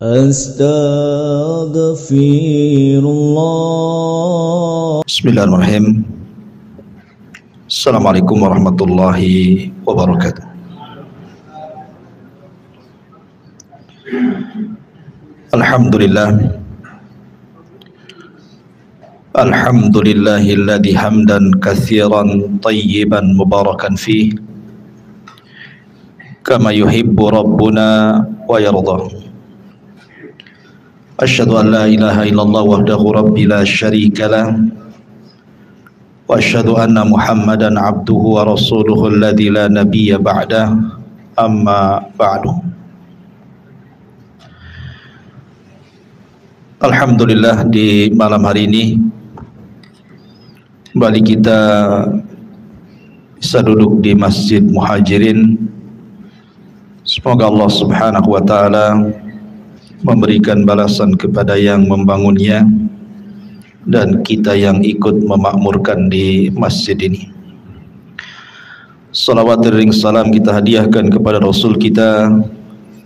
Astaghfirullah. Bismillahirrahmanirrahim. Assalamualaikum warahmatullahi wabarakatuh. Alhamdulillah. Alhamdulillahilladzi hamdan katsiran tayyiban mubarakan fih kama yuhibbu rabbuna wa yarda. Asyhadu an la ilaha illallah wahdahu rabbi la syarika lah wa asyhadu anna Muhammadan abduhu wa rasuluhu alladzi la nabiyya ba'dah, amma ba'du. Alhamdulillah, di malam hari ini kembali kita bisa duduk di Masjid Muhajirin. Semoga Allah Subhanahu wa taala memberikan balasan kepada yang membangunnya dan kita yang ikut memakmurkan di masjid ini. Salawat dan salam kita hadiahkan kepada Rasul kita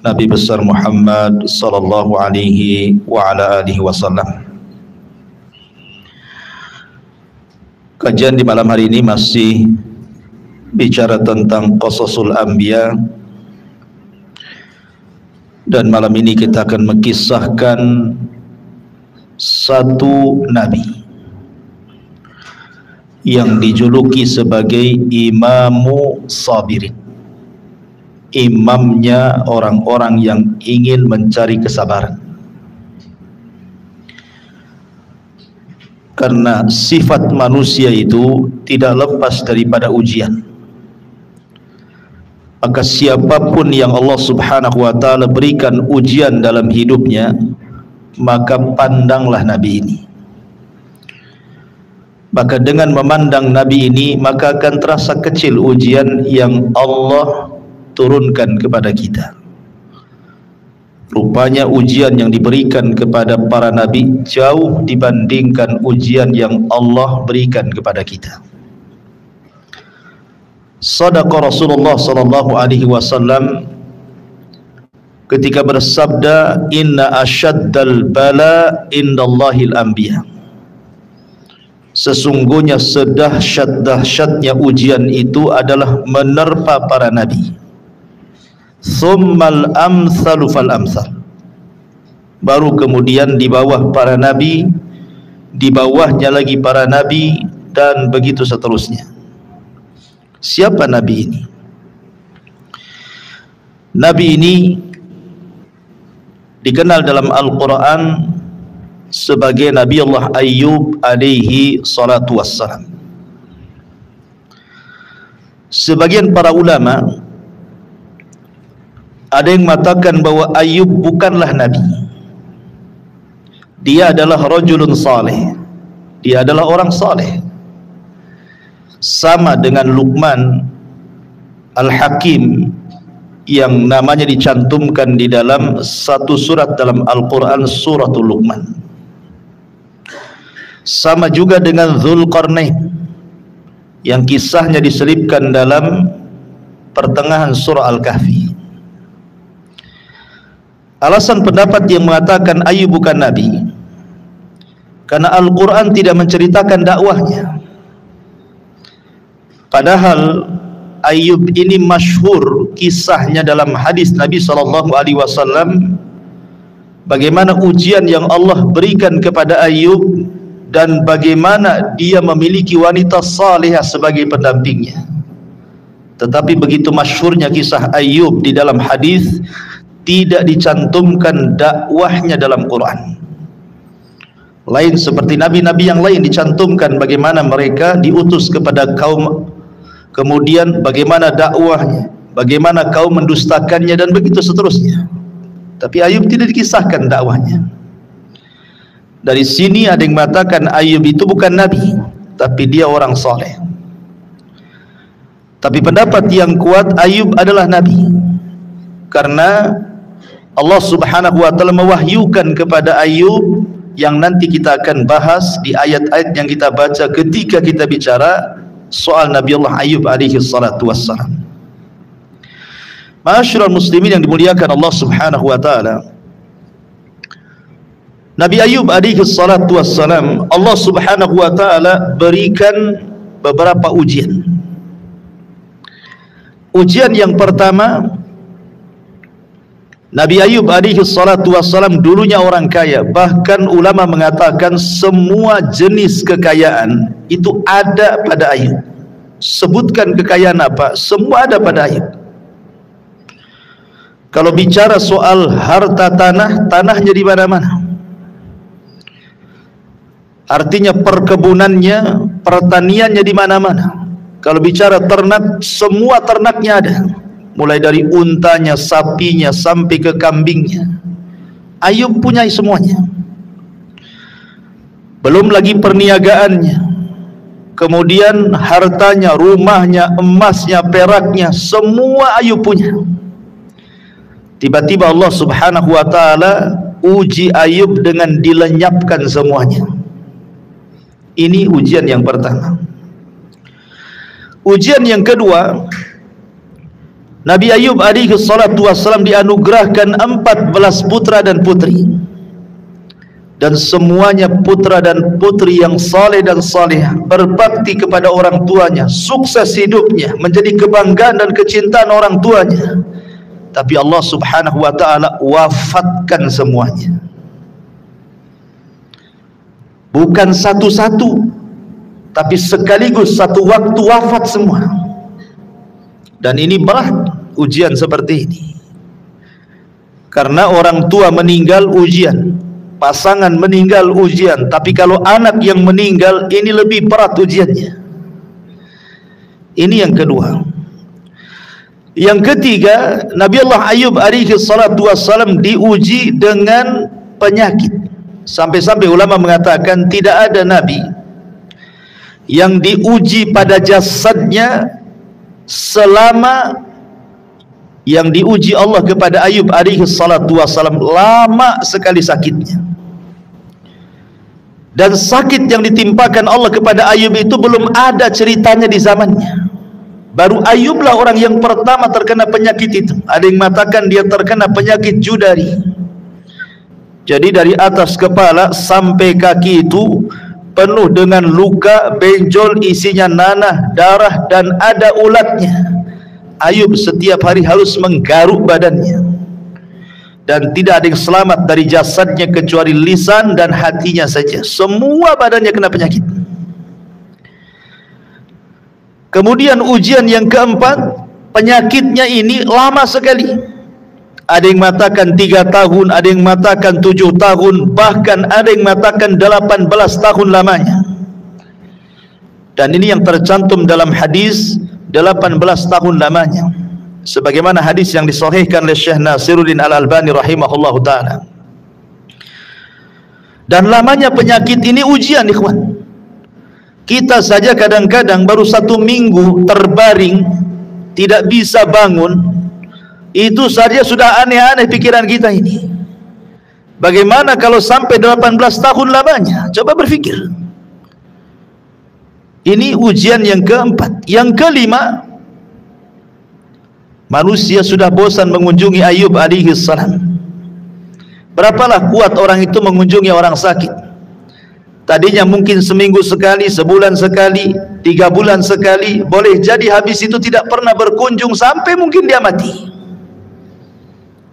Nabi besar Muhammad sallallahu alaihi wa ala alihi wasallam. Kajian di malam hari ini masih bicara tentang Qasasul Anbiya, dan malam ini kita akan mengisahkan satu nabi yang dijuluki sebagai Imamu Sabirin, imamnya orang-orang yang ingin mencari kesabaran. Karena sifat manusia itu tidak lepas daripada ujian. Maka siapapun yang Allah Subhanahu wa taala berikan ujian dalam hidupnya, maka pandanglah nabi ini. Maka dengan memandang nabi ini, maka akan terasa kecil ujian yang Allah turunkan kepada kita. Rupanya ujian yang diberikan kepada para nabi jauh dibandingkan ujian yang Allah berikan kepada kita. Sadaqa Rasulullah sallallahu alaihi wasallam ketika bersabda, inna asyaddal bala indallahil anbiya. Sesungguhnya sedahsyat-dahsyatnya ujian itu adalah menerpa para nabi. Tsummal amsalu fal amsal. Baru kemudian di bawah para nabi, di bawahnya lagi para nabi, dan begitu seterusnya. Siapa nabi ini? Nabi ini dikenal dalam Al-Quran sebagai Nabi Allah Ayyub alaihi salatu wassalam. Sebagian para ulama ada yang mengatakan bahwa Ayyub bukanlah nabi. Dia adalah rajulun saleh. Dia adalah orang saleh. Sama dengan Luqman Al-Hakim yang namanya dicantumkan di dalam satu surat dalam Al-Quran, suratul Luqman. Sama juga dengan Dzulqarnain yang kisahnya diselipkan dalam pertengahan surah Al-Kahfi. Alasan pendapat yang mengatakan Ayyub bukan nabi, karena Al-Quran tidak menceritakan dakwahnya. Padahal Ayyub ini masyhur kisahnya dalam hadis Nabi SAW, bagaimana ujian yang Allah berikan kepada Ayyub dan bagaimana dia memiliki wanita salihah sebagai pendampingnya. Tetapi begitu masyhurnya kisah Ayyub di dalam hadis, tidak dicantumkan dakwahnya dalam Quran. Lain seperti nabi-nabi yang lain dicantumkan bagaimana mereka diutus kepada kaum, kemudian bagaimana dakwahnya, bagaimana kaum mendustakannya, dan begitu seterusnya. Tapi Ayyub tidak dikisahkan dakwahnya. Dari sini ada yang mengatakan Ayyub itu bukan nabi, tapi dia orang saleh. Tapi pendapat yang kuat, Ayyub adalah nabi, karena Allah Subhanahu wa taala mewahyukan kepada Ayyub yang nanti kita akan bahas di ayat-ayat yang kita baca ketika kita bicara soal Nabi Allah Ayyub alaihi salatu wassalam. Ma'asyiral muslimin yang dimuliakan Allah Subhanahu wa taala, Nabi Ayub alaihi salatu wassalam, Allah subhanahu wa ta'ala berikan beberapa ujian. Ujian yang pertama, Nabi Ayub alaihi salatu wassalam dulunya orang kaya. Bahkan ulama mengatakan semua jenis kekayaan itu ada pada Ayub. Sebutkan kekayaan apa, semua ada pada Ayub. Kalau bicara soal harta tanah, tanahnya di mana-mana. Artinya perkebunannya, pertaniannya di mana-mana. Kalau bicara ternak, semua ternaknya ada. Mulai dari untanya, sapinya, sampai ke kambingnya. Ayub punya semuanya. Belum lagi perniagaannya. Kemudian hartanya, rumahnya, emasnya, peraknya, semua Ayub punya. Tiba-tiba Allah subhanahu wa ta'ala uji Ayub dengan dilenyapkan semuanya. Ini ujian yang pertama. Ujian yang kedua, Nabi Ayub alaihi salatu wassalam dianugerahkan 14 putra dan putri, dan semuanya putra dan putri yang saleh dan salihah, berbakti kepada orang tuanya, sukses hidupnya, menjadi kebanggaan dan kecintaan orang tuanya. Tapi Allah subhanahu wa ta'ala wafatkan semuanya. Bukan satu-satu, tapi sekaligus satu waktu wafat semua. Dan ini berat ujian seperti ini. Karena orang tua meninggal ujian, pasangan meninggal ujian, tapi kalau anak yang meninggal ini lebih berat ujiannya. Ini yang kedua. Yang ketiga, Nabi Allah Ayub alaihi salatu wassalam diuji dengan penyakit. Sampai-sampai ulama mengatakan tidak ada nabi yang diuji pada jasadnya selama yang diuji Allah kepada Ayub alaihi salatu wassalam. Lama sekali sakitnya. Dan sakit yang ditimpakan Allah kepada Ayub itu belum ada ceritanya di zamannya. Baru Ayublah orang yang pertama terkena penyakit itu. Ada yang mengatakan dia terkena penyakit judari. Jadi dari atas kepala sampai kaki itu penuh dengan luka, benjol, isinya nanah, darah, dan ada ulatnya. Ayub setiap hari harus menggaruk badannya. Dan tidak ada yang selamat dari jasadnya kecuali lisan dan hatinya saja. Semua badannya kena penyakit. Kemudian ujian yang keempat, penyakitnya ini lama sekali. Ada yang mengatakan 3 tahun, ada yang mengatakan 7 tahun, bahkan ada yang mengatakan 18 tahun lamanya. Dan ini yang tercantum dalam hadis 18 tahun lamanya, sebagaimana hadis yang disahihkan oleh Syekh Nasiruddin Al-Albani rahimahullahu ta'ala. Dan lamanya penyakit ini ujian, ikhwan. Kita saja kadang-kadang baru 1 minggu terbaring, tidak bisa bangun, itu saja sudah aneh-aneh pikiran kita ini. Bagaimana kalau sampai 18 tahun lamanya? Coba berpikir. Ini ujian yang keempat. Yang kelima, manusia sudah bosan mengunjungi Ayub alaihi salam. Berapalah kuat orang itu mengunjungi orang sakit. Tadinya mungkin seminggu sekali, sebulan sekali, 3 bulan sekali. Boleh jadi habis itu tidak pernah berkunjung sampai mungkin dia mati.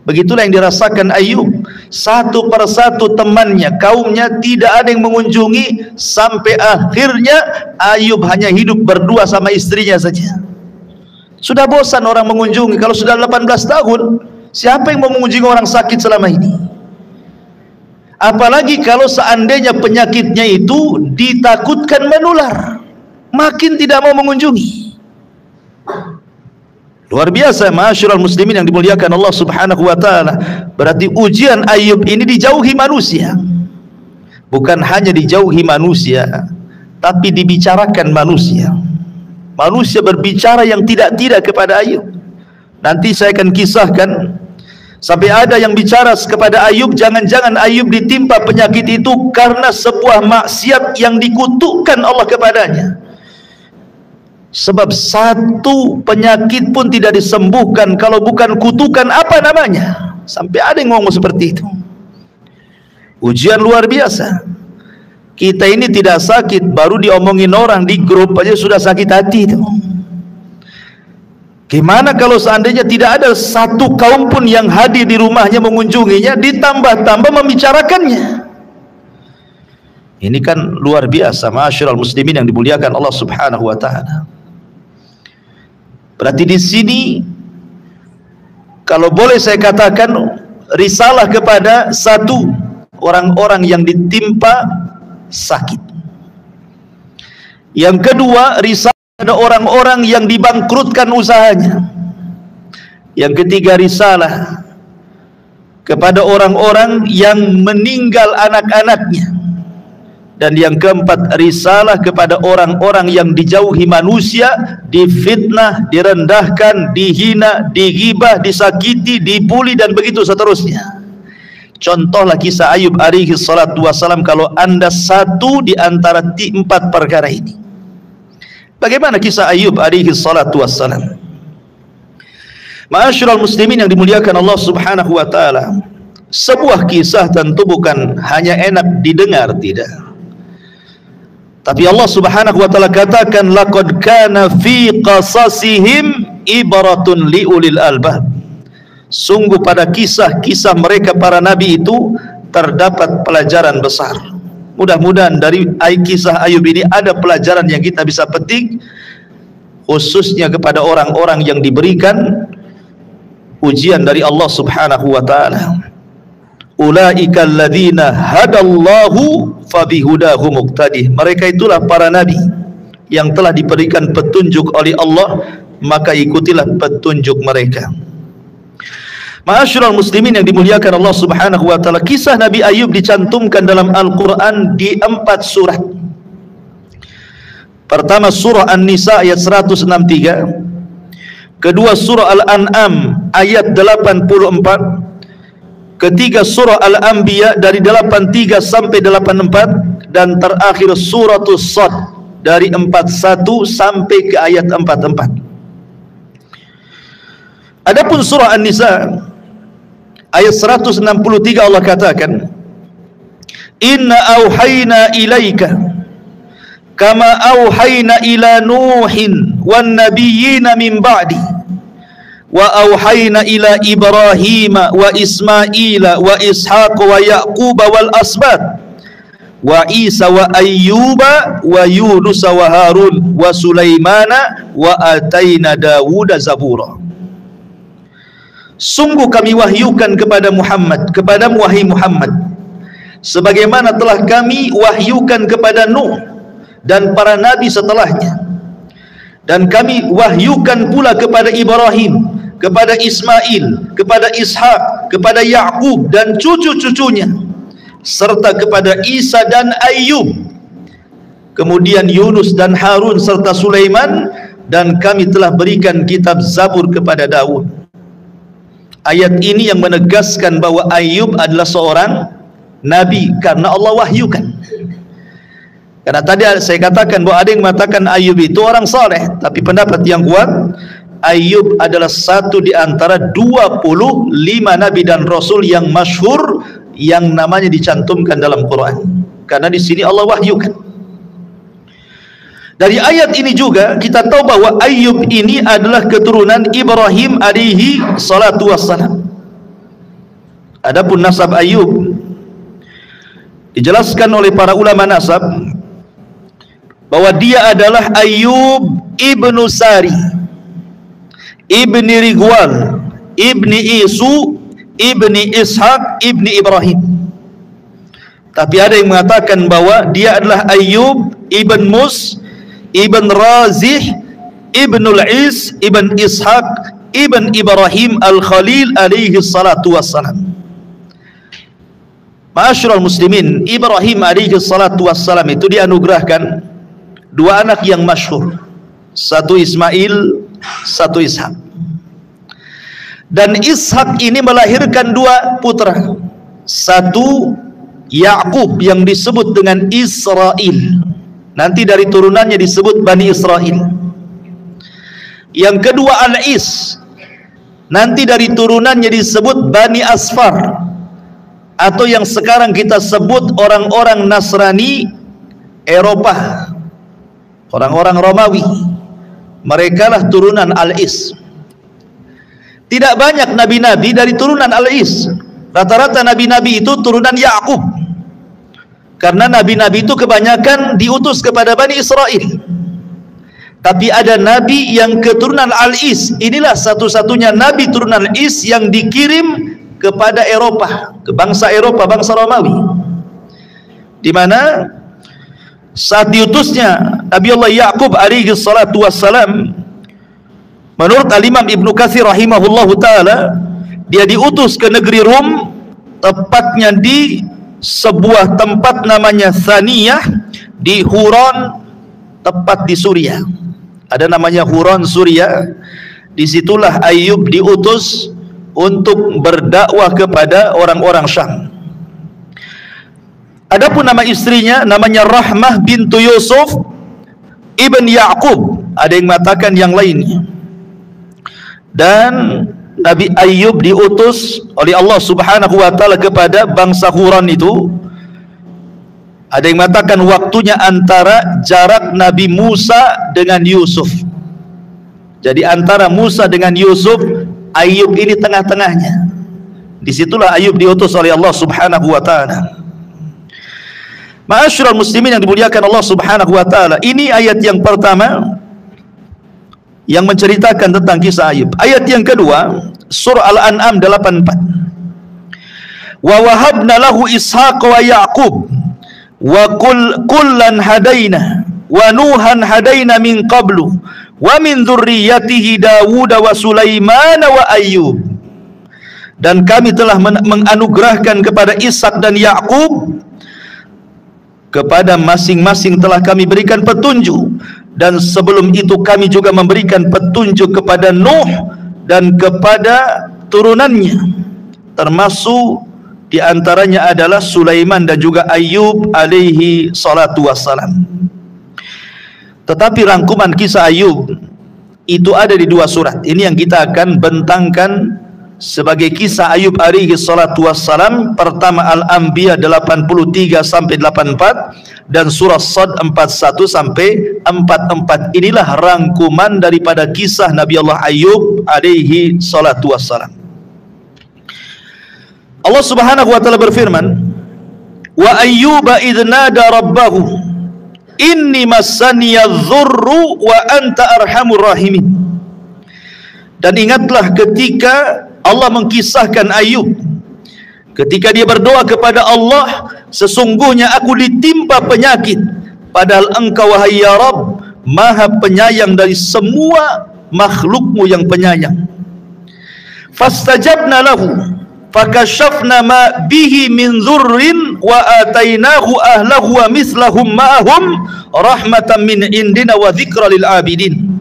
Begitulah yang dirasakan Ayub. Satu persatu temannya, kaumnya tidak ada yang mengunjungi, sampai akhirnya Ayub hanya hidup berdua sama istrinya saja. Sudah bosan orang mengunjungi. Kalau sudah 18 tahun, siapa yang mau mengunjungi orang sakit selama ini? Apalagi kalau seandainya penyakitnya itu ditakutkan menular, makin tidak mau mengunjungi. Luar biasa, ma'asyiral muslimin yang dimuliakan Allah subhanahu wa ta'ala. Berarti ujian Ayub ini dijauhi manusia. Bukan hanya dijauhi manusia, tapi dibicarakan manusia. Manusia berbicara yang tidak-tidak kepada Ayub. Nanti saya akan kisahkan, sampai ada yang bicara kepada Ayub, jangan-jangan Ayub ditimpa penyakit itu karena sebuah maksiat yang dikutukkan Allah kepadanya. Sebab satu penyakit pun tidak disembuhkan kalau bukan kutukan, apa namanya? Sampai ada yang ngomong seperti itu. Ujian luar biasa. Kita ini tidak sakit, baru diomongin orang di grup aja sudah sakit hati itu. Gimana kalau seandainya tidak ada satu kaum pun yang hadir di rumahnya mengunjunginya, ditambah-tambah membicarakannya. Ini kan luar biasa, ma'asyiral muslimin yang dimuliakan Allah Subhanahu wa taala. Berarti di sini kalau boleh saya katakan risalah kepada satu orang-orang yang ditimpa sakit. Yang kedua, risalah kepada orang-orang yang dibangkrutkan usahanya. Yang ketiga, risalah kepada orang-orang yang meninggal anak-anaknya. Dan yang keempat, risalah kepada orang-orang yang dijauhi manusia, difitnah, direndahkan, dihina, digibah, disakiti, dibuli, dan begitu seterusnya. Contohlah kisah Ayub alaihi salatu wassalam, kalau anda satu di antara 4 perkara ini. Bagaimana kisah Ayub alaihi salatu wassalam? Ma'asyiral muslimin yang dimuliakan Allah Subhanahu wa taala, sebuah kisah tentu bukan hanya enak didengar, tidak. Tapi Allah Subhanahu wa taala katakan, laqad kana fi qasasihim ibratun liulil albab. Sungguh pada kisah-kisah mereka para nabi itu terdapat pelajaran besar. Mudah-mudahan dari kisah Ayub ini ada pelajaran yang kita bisa petik, khususnya kepada orang-orang yang diberikan ujian dari Allah Subhanahu wa taala. Ulaika alladzina hadallahu fabihudahu muqtadih. Mereka itulah para nabi yang telah diberikan petunjuk oleh Allah, maka ikutilah petunjuk mereka. Ma'asyiral muslimin yang dimuliakan Allah Subhanahu wa taala, kisah Nabi Ayub dicantumkan dalam Al-Qur'an di 4 surat. Pertama surah An-Nisa ayat 163, kedua surah Al-An'am ayat 84, ketiga surah Al-Anbiya dari 83 sampai 84, dan terakhir suratul Sad dari 41 sampai ke ayat 44. Adapun surah An-Nisa ayat 163, Allah katakan, inna auhayna ilaika kama auhayna ila nuhin wan nabiyyina min ba'di wa auhayna ila ibrahima wa ismaila wa ishaq wa yaquba wal asbat wa isa wa ayyuba wa yunus wa harun wa sulaimana wa ataina dawuda zabura. Sungguh kami wahyukan kepada Muhammad, kepadamu wahai Muhammad, sebagaimana telah kami wahyukan kepada Nuh dan para nabi setelahnya, dan kami wahyukan pula kepada Ibrahim, kepada Ismail, kepada Ishak, kepada Yaqub dan cucu-cucunya, serta kepada Isa dan Ayyub, kemudian Yunus dan Harun serta Sulaiman, dan kami telah berikan kitab Zabur kepada Daud. Ayat ini yang menegaskan bahwa Ayub adalah seorang nabi karena Allah wahyukan. Karena tadi saya katakan bahwa ada yang mengatakan Ayub itu orang saleh, tapi pendapat yang kuat, Ayub adalah satu di antara 25 nabi dan rasul yang masyhur yang namanya dicantumkan dalam Quran. Karena di sini Allah wahyukan. Dari ayat ini juga kita tahu bahwa Ayub ini adalah keturunan Ibrahim alaihi salatu wassalam. Adapun nasab Ayub dijelaskan oleh para ulama nasab bahwa dia adalah Ayub ibnu Sari, ibni Rigwal, ibni Isu, ibni Ishaq, ibni Ibrahim. Tapi ada yang mengatakan bahwa dia adalah Ayub ibn Mus, Ibn Razih, Ibn Al-Is, Ibn Ishaq, Ibn Ibrahim Al-Khalil alaihi salatu wassalam. Ma'asyiral muslimin, Ibrahim alaihi salatu wassalam itu dianugerahkan 2 anak yang masyhur, satu Ismail, satu Ishak. Dan Ishak ini melahirkan 2 putra, satu Yaqub yang disebut dengan Israel, nanti dari turunannya disebut Bani Israel. Yang kedua Al-Is, nanti dari turunannya disebut Bani Asfar. atau yang sekarang kita sebut orang-orang Nasrani Eropa, orang-orang Romawi. Mereka lah turunan Al-Is. Tidak banyak nabi-nabi dari turunan Al-Is. Rata-rata nabi-nabi itu turunan Yakub. Karena nabi-nabi itu kebanyakan diutus kepada Bani Israel. Tapi ada nabi yang keturunan Al-Is. Inilah satu-satunya nabi turunan Al-Is yang dikirim kepada Eropa, ke bangsa Eropa, bangsa Romawi. Di mana saat diutusnya Nabi Allah Yakub alaihi salatu wassalam, menurut Al-Imam Ibnu Katsir rahimahullahu taala, dia diutus ke negeri Rum, tepatnya di sebuah tempat namanya Thaniyah di Huron, tepat di Suriah. Ada namanya Huron, Suriah. Disitulah Ayub diutus untuk berdakwah kepada orang-orang Syam. Adapun nama istrinya namanya Rahmah bintu Yusuf ibn Yaqub. Ada yang mengatakan yang lainnya. Dan Nabi Ayub diutus oleh Allah Subhanahu wa taala kepada bangsa Huron itu. Ada yang mengatakan waktunya antara jarak Nabi Musa dengan Yusuf. Jadi antara Musa dengan Yusuf, Ayub ini tengah-tengahnya. Disitulah Ayub diutus oleh Allah Subhanahu wa taala. Ma'asyiral muslimin yang dimuliakan Allah Subhanahu wa taala, ini ayat yang pertama yang menceritakan tentang kisah Ayub. Ayat yang kedua, surah Al-An'am 84. Wa wahabna lahu Ishaq wa Yaqub wa kullan hadaina wa Nuhan hadaina min qablu wa min dzurriyyatihi Dawud wa Sulaiman wa Ayyub. Dan kami telah menganugerahkan kepada Ishak dan Yakub, kepada masing-masing telah kami berikan petunjuk, dan sebelum itu kami juga memberikan petunjuk kepada Nuh dan kepada turunannya, termasuk diantaranya adalah Sulaiman dan juga Ayub alaihi salatu wassalam. Tetapi rangkuman kisah Ayub itu ada di dua surat. Ini yang kita akan bentangkan sebagai kisah Ayub alaihi salatu wassalam. Pertama Al-Anbiya 83 sampai 84 dan surah Sad 41 sampai 44. Inilah rangkuman daripada kisah Nabi Allah Ayub alaihi salatu wassalam. Allah Subhanahu wa taala berfirman, "Wa ayyuba idz nada rabbahu inni massaniya dzurru wa anta arhamur rahimin." Dan ingatlah ketika Allah mengkisahkan Ayub ketika dia berdoa kepada Allah, sesungguhnya aku ditimpa penyakit, padahal engkau wahai ya Rabb maha penyayang dari semua makhlukmu yang penyayang. Fastajabna lahu fakashafna ma bihi min dzurrin wa atainahu ahlahu wa mislahum ma'ahum rahmatan min indina wa dzikra lil abidin.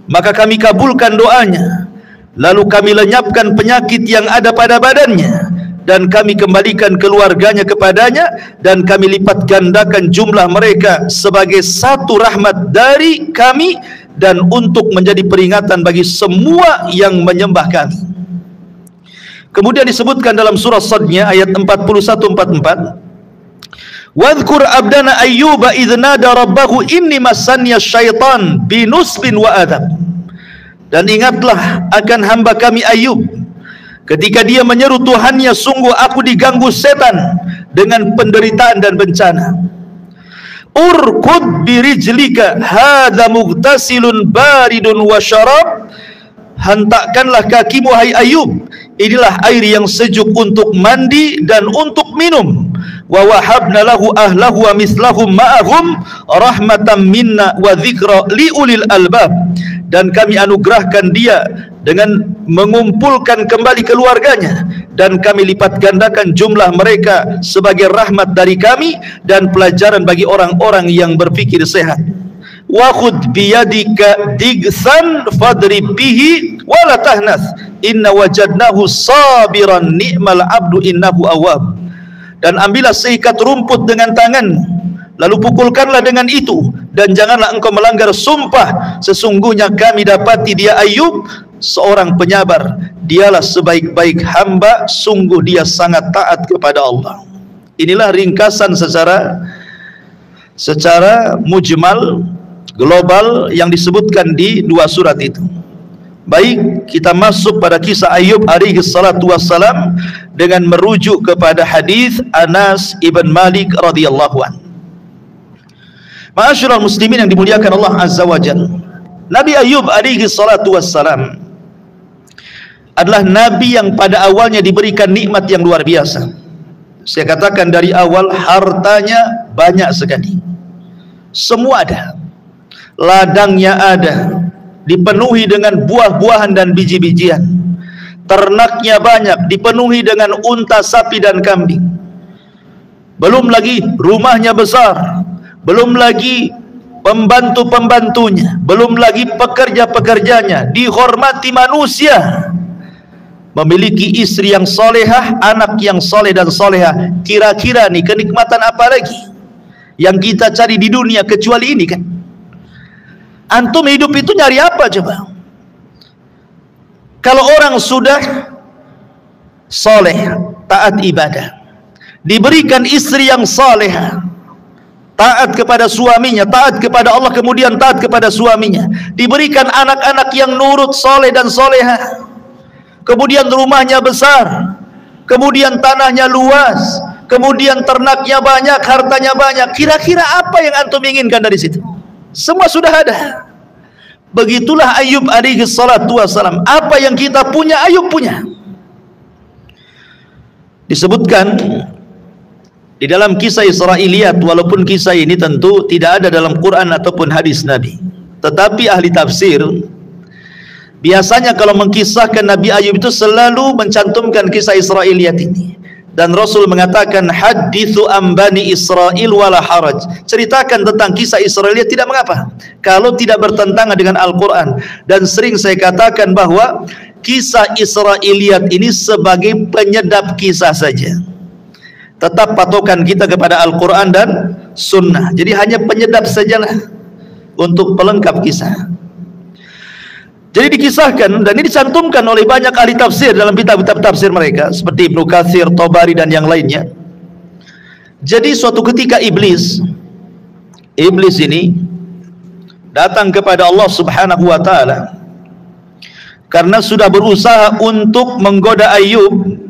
Maka kami kabulkan doanya, lalu kami lenyapkan penyakit yang ada pada badannya, dan kami kembalikan keluarganya kepadanya, dan kami lipat gandakan jumlah mereka sebagai satu rahmat dari kami, dan untuk menjadi peringatan bagi semua yang menyembah kami. Kemudian disebutkan dalam surah Sad-nya ayat 41-44, "Wadhkur abdana Ayyuba idz nada rabbahu inni massaniya syaitan binusbin wa adab." Dan ingatlah akan hamba kami Ayub ketika dia menyeru Tuhannya, sungguh aku diganggu setan dengan penderitaan dan bencana. Urkud birijlika hadza mughtasilun baridun wa syarab. Hentakkanlah kakimu hai Ayub, inilah air yang sejuk untuk mandi dan untuk minum. Wa wahabna lahu ahlahu wa mislahum ma'ahum rahmatan minna wa dzikra liulil albab. Dan kami anugerahkan dia dengan mengumpulkan kembali keluarganya, dan kami lipat gandakan jumlah mereka sebagai rahmat dari kami dan pelajaran bagi orang-orang yang berfikir sehat. Wa khudh biyadika digsan fadrib bihi wa la tahnas inna wajadnahu sabiran ni'mal abdu innahu awwab. Dan ambillah seikat rumput dengan tanganmu, lalu pukulkanlah dengan itu, dan janganlah engkau melanggar sumpah, sesungguhnya kami dapati dia Ayub seorang penyabar, dialah sebaik-baik hamba, sungguh dia sangat taat kepada Allah. Inilah ringkasan secara mujmal, global yang disebutkan di dua surat itu. Baik, kita masuk pada kisah Ayub alaihi salatu wassalam dengan merujuk kepada hadis Anas ibn Malik radhiyallahu an. Ma'asyiral muslimin yang dimuliakan Allah azza wa jalla, Nabi Ayub alaihi salatu wassalam adalah nabi yang pada awalnya diberikan nikmat yang luar biasa. Saya katakan dari awal, hartanya banyak sekali, semua ada, ladangnya ada, dipenuhi dengan buah-buahan dan biji-bijian, ternaknya banyak, dipenuhi dengan unta, sapi dan kambing, belum lagi rumahnya besar, belum lagi pembantu-pembantunya, belum lagi pekerja-pekerjanya, dihormati manusia, memiliki istri yang solehah, anak yang soleh dan solehah. Kira-kira nih kenikmatan apa lagi yang kita cari di dunia kecuali ini kan? Antum hidup itu nyari apa coba? Kalau orang sudah soleh, taat ibadah, diberikan istri yang solehah, taat kepada suaminya, taat kepada Allah, kemudian taat kepada suaminya, diberikan anak-anak yang nurut, soleh dan solehah, kemudian rumahnya besar, kemudian tanahnya luas, kemudian ternaknya banyak, hartanya banyak. Kira-kira apa yang antum inginkan dari situ? Semua sudah ada. Begitulah Ayub alaihi salatu wassalam. Apa yang kita punya, Ayub punya. Disebutkan di dalam kisah Israiliyat, walaupun kisah ini tentu tidak ada dalam Quran ataupun hadis Nabi, tetapi ahli tafsir biasanya kalau mengkisahkan Nabi Ayub itu selalu mencantumkan kisah Israiliyat ini. Dan Rasul mengatakan, hadithu ambani Israel wala haraj, ceritakan tentang kisah Israiliyat, tidak mengapa kalau tidak bertentangan dengan Al-Quran. Dan sering saya katakan bahwa kisah Israiliyat ini sebagai penyedap kisah saja. Tetap patokan kita kepada Al-Quran dan Sunnah, jadi hanya penyedap sajalah untuk pelengkap kisah. Jadi dikisahkan, dan ini dicantumkan oleh banyak ahli tafsir dalam kitab-kitab tafsir mereka seperti Ibnu Katsir, Tabari dan yang lainnya. Jadi suatu ketika iblis ini datang kepada Allah Subhanahu wa taala karena sudah berusaha untuk menggoda Ayub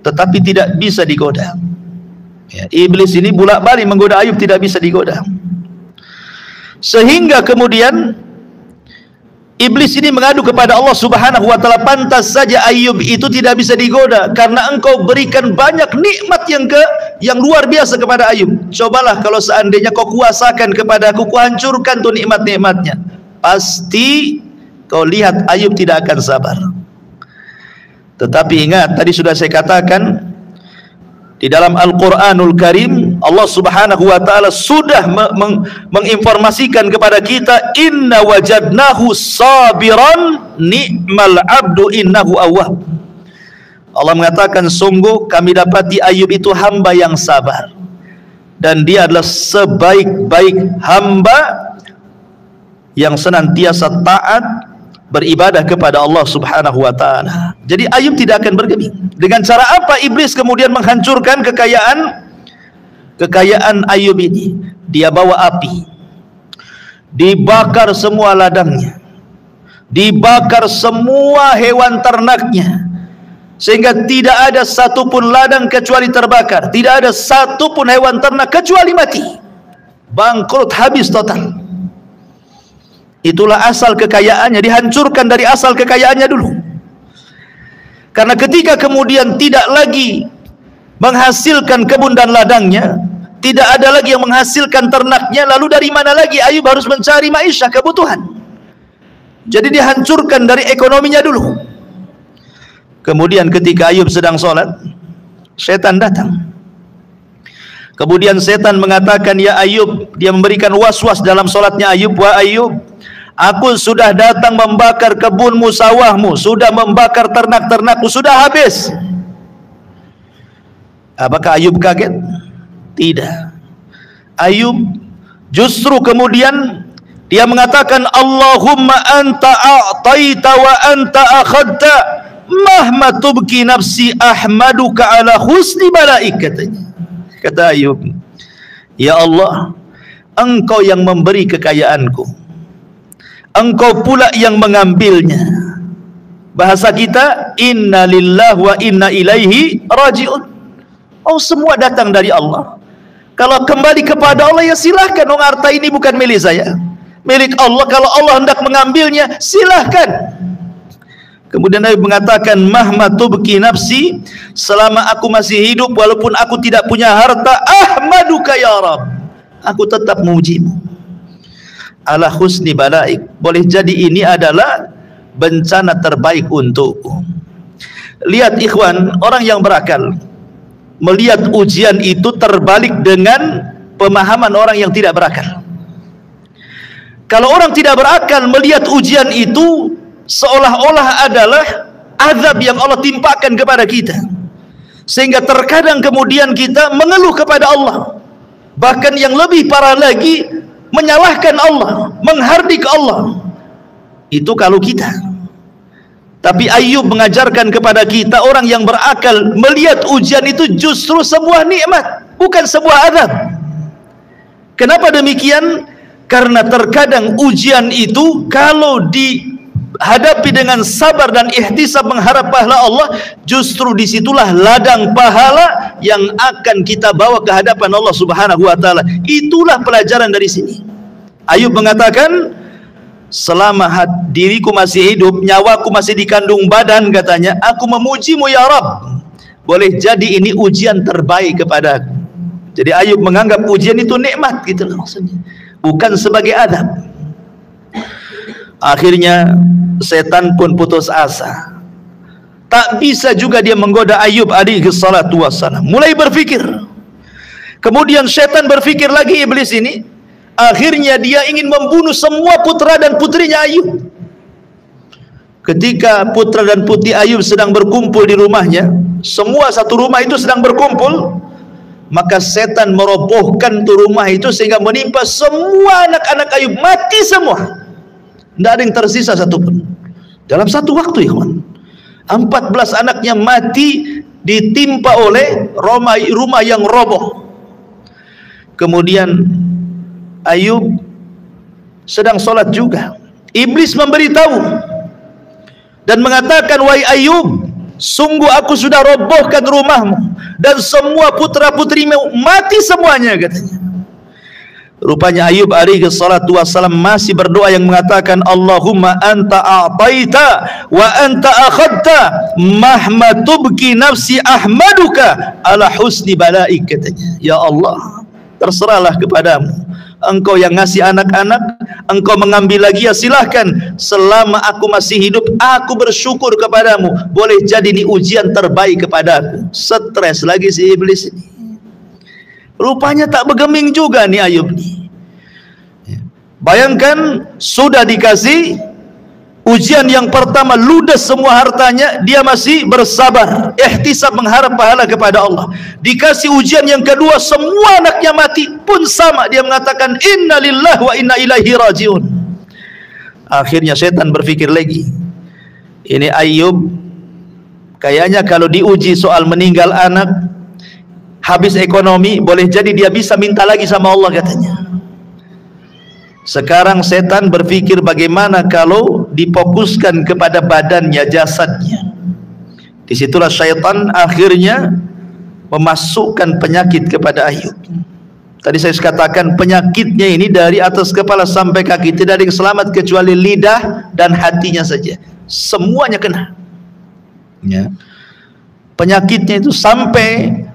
tetapi tidak bisa digoda. Ya, iblis ini bolak-balik menggoda Ayub, tidak bisa digoda. Sehingga kemudian iblis ini mengadu kepada Allah Subhanahu wa taala, pantas saja Ayub itu tidak bisa digoda karena engkau berikan banyak nikmat yang luar biasa kepada Ayub. Cobalah kalau seandainya kau kuasakan kepada aku, kuhancurkan tuh nikmat-nikmatnya, pasti kau lihat Ayub tidak akan sabar. Tetapi ingat, tadi sudah saya katakan, di dalam Al-Quranul Karim Allah Subhanahu wa ta'ala sudah menginformasikan kepada kita, inna wajadnahu sabiran ni'mal abdu innahu awwab. Allah mengatakan, sungguh kami dapati Ayub itu hamba yang sabar, dan dia adalah sebaik-baik hamba yang senantiasa taat beribadah kepada Allah Subhanahu wa ta'ala. Jadi Ayub tidak akan bergeming. Dengan cara apa iblis kemudian menghancurkan kekayaan Ayub ini? Dia bawa api, dibakar semua ladangnya, dibakar semua hewan ternaknya, sehingga tidak ada satupun ladang kecuali terbakar, tidak ada satupun hewan ternak kecuali mati, bangkrut, habis total. Itulah asal kekayaannya, dihancurkan dari asal kekayaannya dulu. Karena ketika kemudian tidak lagi menghasilkan kebun dan ladangnya, tidak ada lagi yang menghasilkan ternaknya, lalu dari mana lagi Ayub harus mencari maisha, kebutuhan. Jadi dihancurkan dari ekonominya dulu. Kemudian ketika Ayub sedang sholat, setan datang. Kemudian setan mengatakan, ya Ayub, dia memberikan was-was dalam sholatnya Ayub, wa Ayub, aku sudah datang membakar kebunmu, sawahmu, sudah membakar ternak-ternakmu, sudah habis. Apakah Ayub kaget? Tidak. Ayub justru kemudian dia mengatakan, Allahumma anta a'taita wa anta akhadta, mahma tubki nafsi ahmaduka ala husni balaik, katanya. Kata Ayub, ya Allah, Engkau yang memberi kekayaanku, Engkau pula yang mengambilnya. Bahasa kita, inna lillahi wa inna ilaihi raji'un. Oh, semua datang dari Allah. Kalau kembali kepada Allah, ya silahkan. Oh, harta ini bukan milik saya, milik Allah. Kalau Allah hendak mengambilnya, silahkan. Kemudian Nabi mengatakan, mahma tubki nafsi, selama aku masih hidup, walaupun aku tidak punya harta, ahmaduka ya Rabb, aku tetap memujimu. Ala husni balaik, boleh jadi ini adalah bencana terbaik untukku. Lihat ikhwan, orang yang berakal melihat ujian itu terbalik dengan pemahaman orang yang tidak berakal. Kalau orang tidak berakal melihat ujian itu seolah-olah adalah azab yang Allah timpakan kepada kita, sehingga terkadang kemudian kita mengeluh kepada Allah, bahkan yang lebih parah lagi menyalahkan Allah, menghardik Allah. Itu kalau kita. Tapi Ayub mengajarkan kepada kita, orang yang berakal melihat ujian itu justru sebuah nikmat, bukan sebuah azab. Kenapa demikian? Karena terkadang ujian itu kalau dihadapi dengan sabar dan ihtisab mengharap pahala Allah, justru disitulah ladang pahala yang akan kita bawa ke hadapan Allah Subhanahu wa ta'ala. Itulah pelajaran dari sini. Ayub mengatakan, selama diriku masih hidup, nyawaku masih di kandung badan, katanya, aku memujimu ya Rabb. Boleh jadi ini ujian terbaik kepadaku. Jadi Ayub menganggap ujian itu nikmat, gitu loh maksudnya, bukan sebagai adab. Akhirnya setan pun putus asa. Tak bisa juga dia menggoda Ayub alaihi salatu wassalam. Mulai berpikir. Kemudian setan berpikir lagi, iblis ini. Akhirnya dia ingin membunuh semua putra dan putrinya Ayub. Ketika putra dan putri Ayub sedang berkumpul di rumahnya, semua satu rumah itu sedang berkumpul, maka setan merobohkan tuh rumah itu sehingga menimpa semua anak-anak Ayub, mati semua. Tidak ada yang tersisa satupun. Dalam satu waktu, ya kawan, 14 anaknya mati ditimpa oleh rumah yang roboh. Kemudian Ayub sedang sholat juga. Iblis memberitahu dan mengatakan, wahai Ayub, sungguh aku sudah robohkan rumahmu dan semua putra putrimu mati semuanya, katanya. Rupanya Ayub alaihi salatu wassalam masih berdoa yang mengatakan, Allahumma anta a'taita wa anta akhadta mahma tubki nafsi ahmaduka ala husni balaik, katanya. Ya Allah, terserahlah kepadamu. Engkau yang ngasih anak-anak, Engkau mengambil lagi, ya silahkan. Selama aku masih hidup, aku bersyukur kepadamu. Boleh jadi ini ujian terbaik kepadaku. Stres lagi si iblis ini. Rupanya tak bergeming juga nih Ayub nih. Bayangkan, sudah dikasih ujian yang pertama, ludes semua hartanya, dia masih bersabar, ihtisab mengharap pahala kepada Allah. Dikasih ujian yang kedua, semua anaknya mati, pun sama, dia mengatakan inna lillahi wa inna ilaihi raji'un. Akhirnya setan berpikir lagi, ini Ayub kayaknya kalau diuji soal meninggal anak, habis ekonomi, boleh jadi dia bisa minta lagi sama Allah, katanya. Sekarang setan berpikir bagaimana kalau difokuskan kepada badannya, jasadnya. Disitulah syaitan akhirnya memasukkan penyakit kepada Ayub. Tadi saya katakan penyakitnya ini dari atas kepala sampai kaki, tidak ada yang selamat kecuali lidah dan hatinya saja. Semuanya kena. Ya. Penyakitnya itu sampai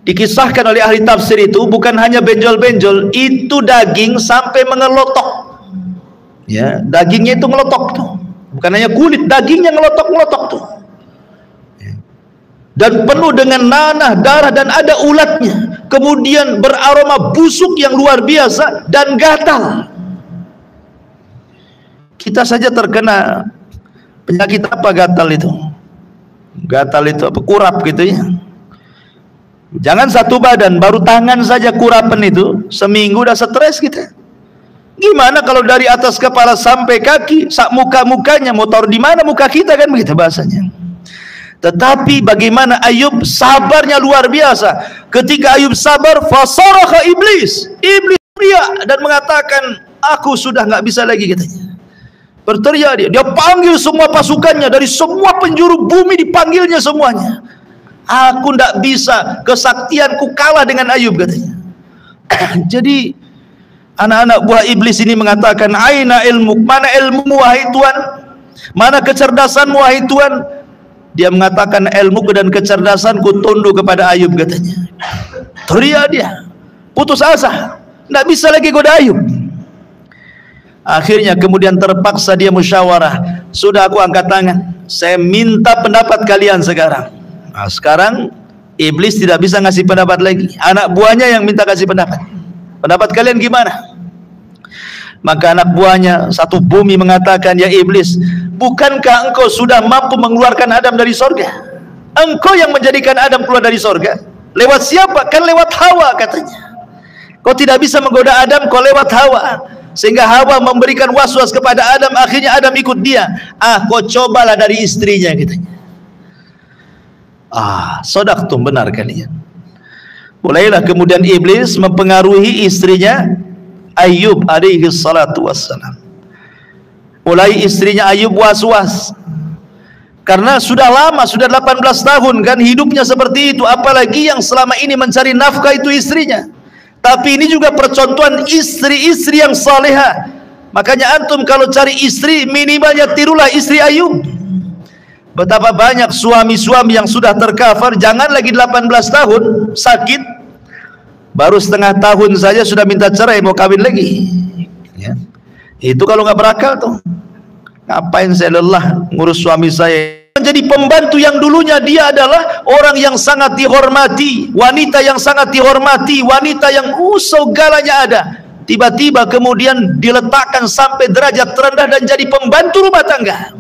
dikisahkan oleh ahli tafsir itu bukan hanya benjol-benjol, itu daging sampai mengelotok. Ya, dagingnya itu ngelotok tuh. Bukan hanya kulit, dagingnya ngelotok-ngelotok tuh. Ya. Dan penuh dengan nanah, darah, dan ada ulatnya. Kemudian beraroma busuk yang luar biasa dan gatal. Kita saja terkena penyakit apa gatal itu? Gatal itu apa? Kurap gitu ya. Jangan satu badan, baru tangan saja kurapan itu, seminggu udah stres kita. Gimana kalau dari atas kepala sampai kaki, sak muka-mukanya, mau taruh di mana muka kita, kan begitu bahasanya. Tetapi bagaimana Ayub sabarnya luar biasa. Ketika Ayub sabar, fasaraha iblis. Iblis teriak dan mengatakan, aku sudah nggak bisa lagi, katanya. Berteriak dia. Dia panggil semua pasukannya dari semua penjuru bumi, dipanggilnya semuanya. Aku nggak bisa, kesaktianku kalah dengan Ayub, katanya. Jadi anak-anak buah iblis ini mengatakan, aina ilmu, mana ilmu wahai Tuhan, mana kecerdasanmu wahai Tuhan. Dia mengatakan, ilmuku dan kecerdasanku tunduk kepada Ayub, katanya. Teriak dia, putus asa, tidak bisa lagi goda Ayub. Akhirnya kemudian terpaksa dia musyawarah, sudah aku angkat tangan, saya minta pendapat kalian sekarang. Nah, sekarang iblis tidak bisa ngasih pendapat lagi, anak buahnya yang minta kasih pendapat. Pendapat kalian gimana? Maka anak buahnya satu bumi mengatakan, ya iblis, bukankah engkau sudah mampu mengeluarkan Adam dari sorga? Engkau yang menjadikan Adam keluar dari sorga. Lewat siapa? Kan lewat Hawa, katanya. Kau tidak bisa menggoda Adam, kau lewat Hawa. Sehingga Hawa memberikan was-was kepada Adam, akhirnya Adam ikut dia. Kau cobalah dari istrinya, katanya. Sodaqtum, benar kalian. Mulailah kemudian iblis mempengaruhi istrinya Ayub alaihi salatu wassalam. Mulai istrinya Ayub was-was, karena sudah lama, sudah 18 tahun kan hidupnya seperti itu, apalagi yang selama ini mencari nafkah itu istrinya. Tapi ini juga percontohan istri-istri yang salehah. Makanya antum kalau cari istri, minimalnya tirulah istri Ayub. Betapa banyak suami-suami yang sudah terkafar, jangan lagi 18 tahun sakit, baru setengah tahun saja sudah minta cerai, mau kawin lagi, ya. Itu kalau nggak berakal tuh. Ngapain saya lelah ngurus suami saya? Menjadi pembantu yang dulunya dia adalah orang yang sangat dihormati, wanita yang sangat dihormati, wanita yang segalanya ada. Tiba-tiba kemudian diletakkan sampai derajat terendah dan jadi pembantu rumah tangga.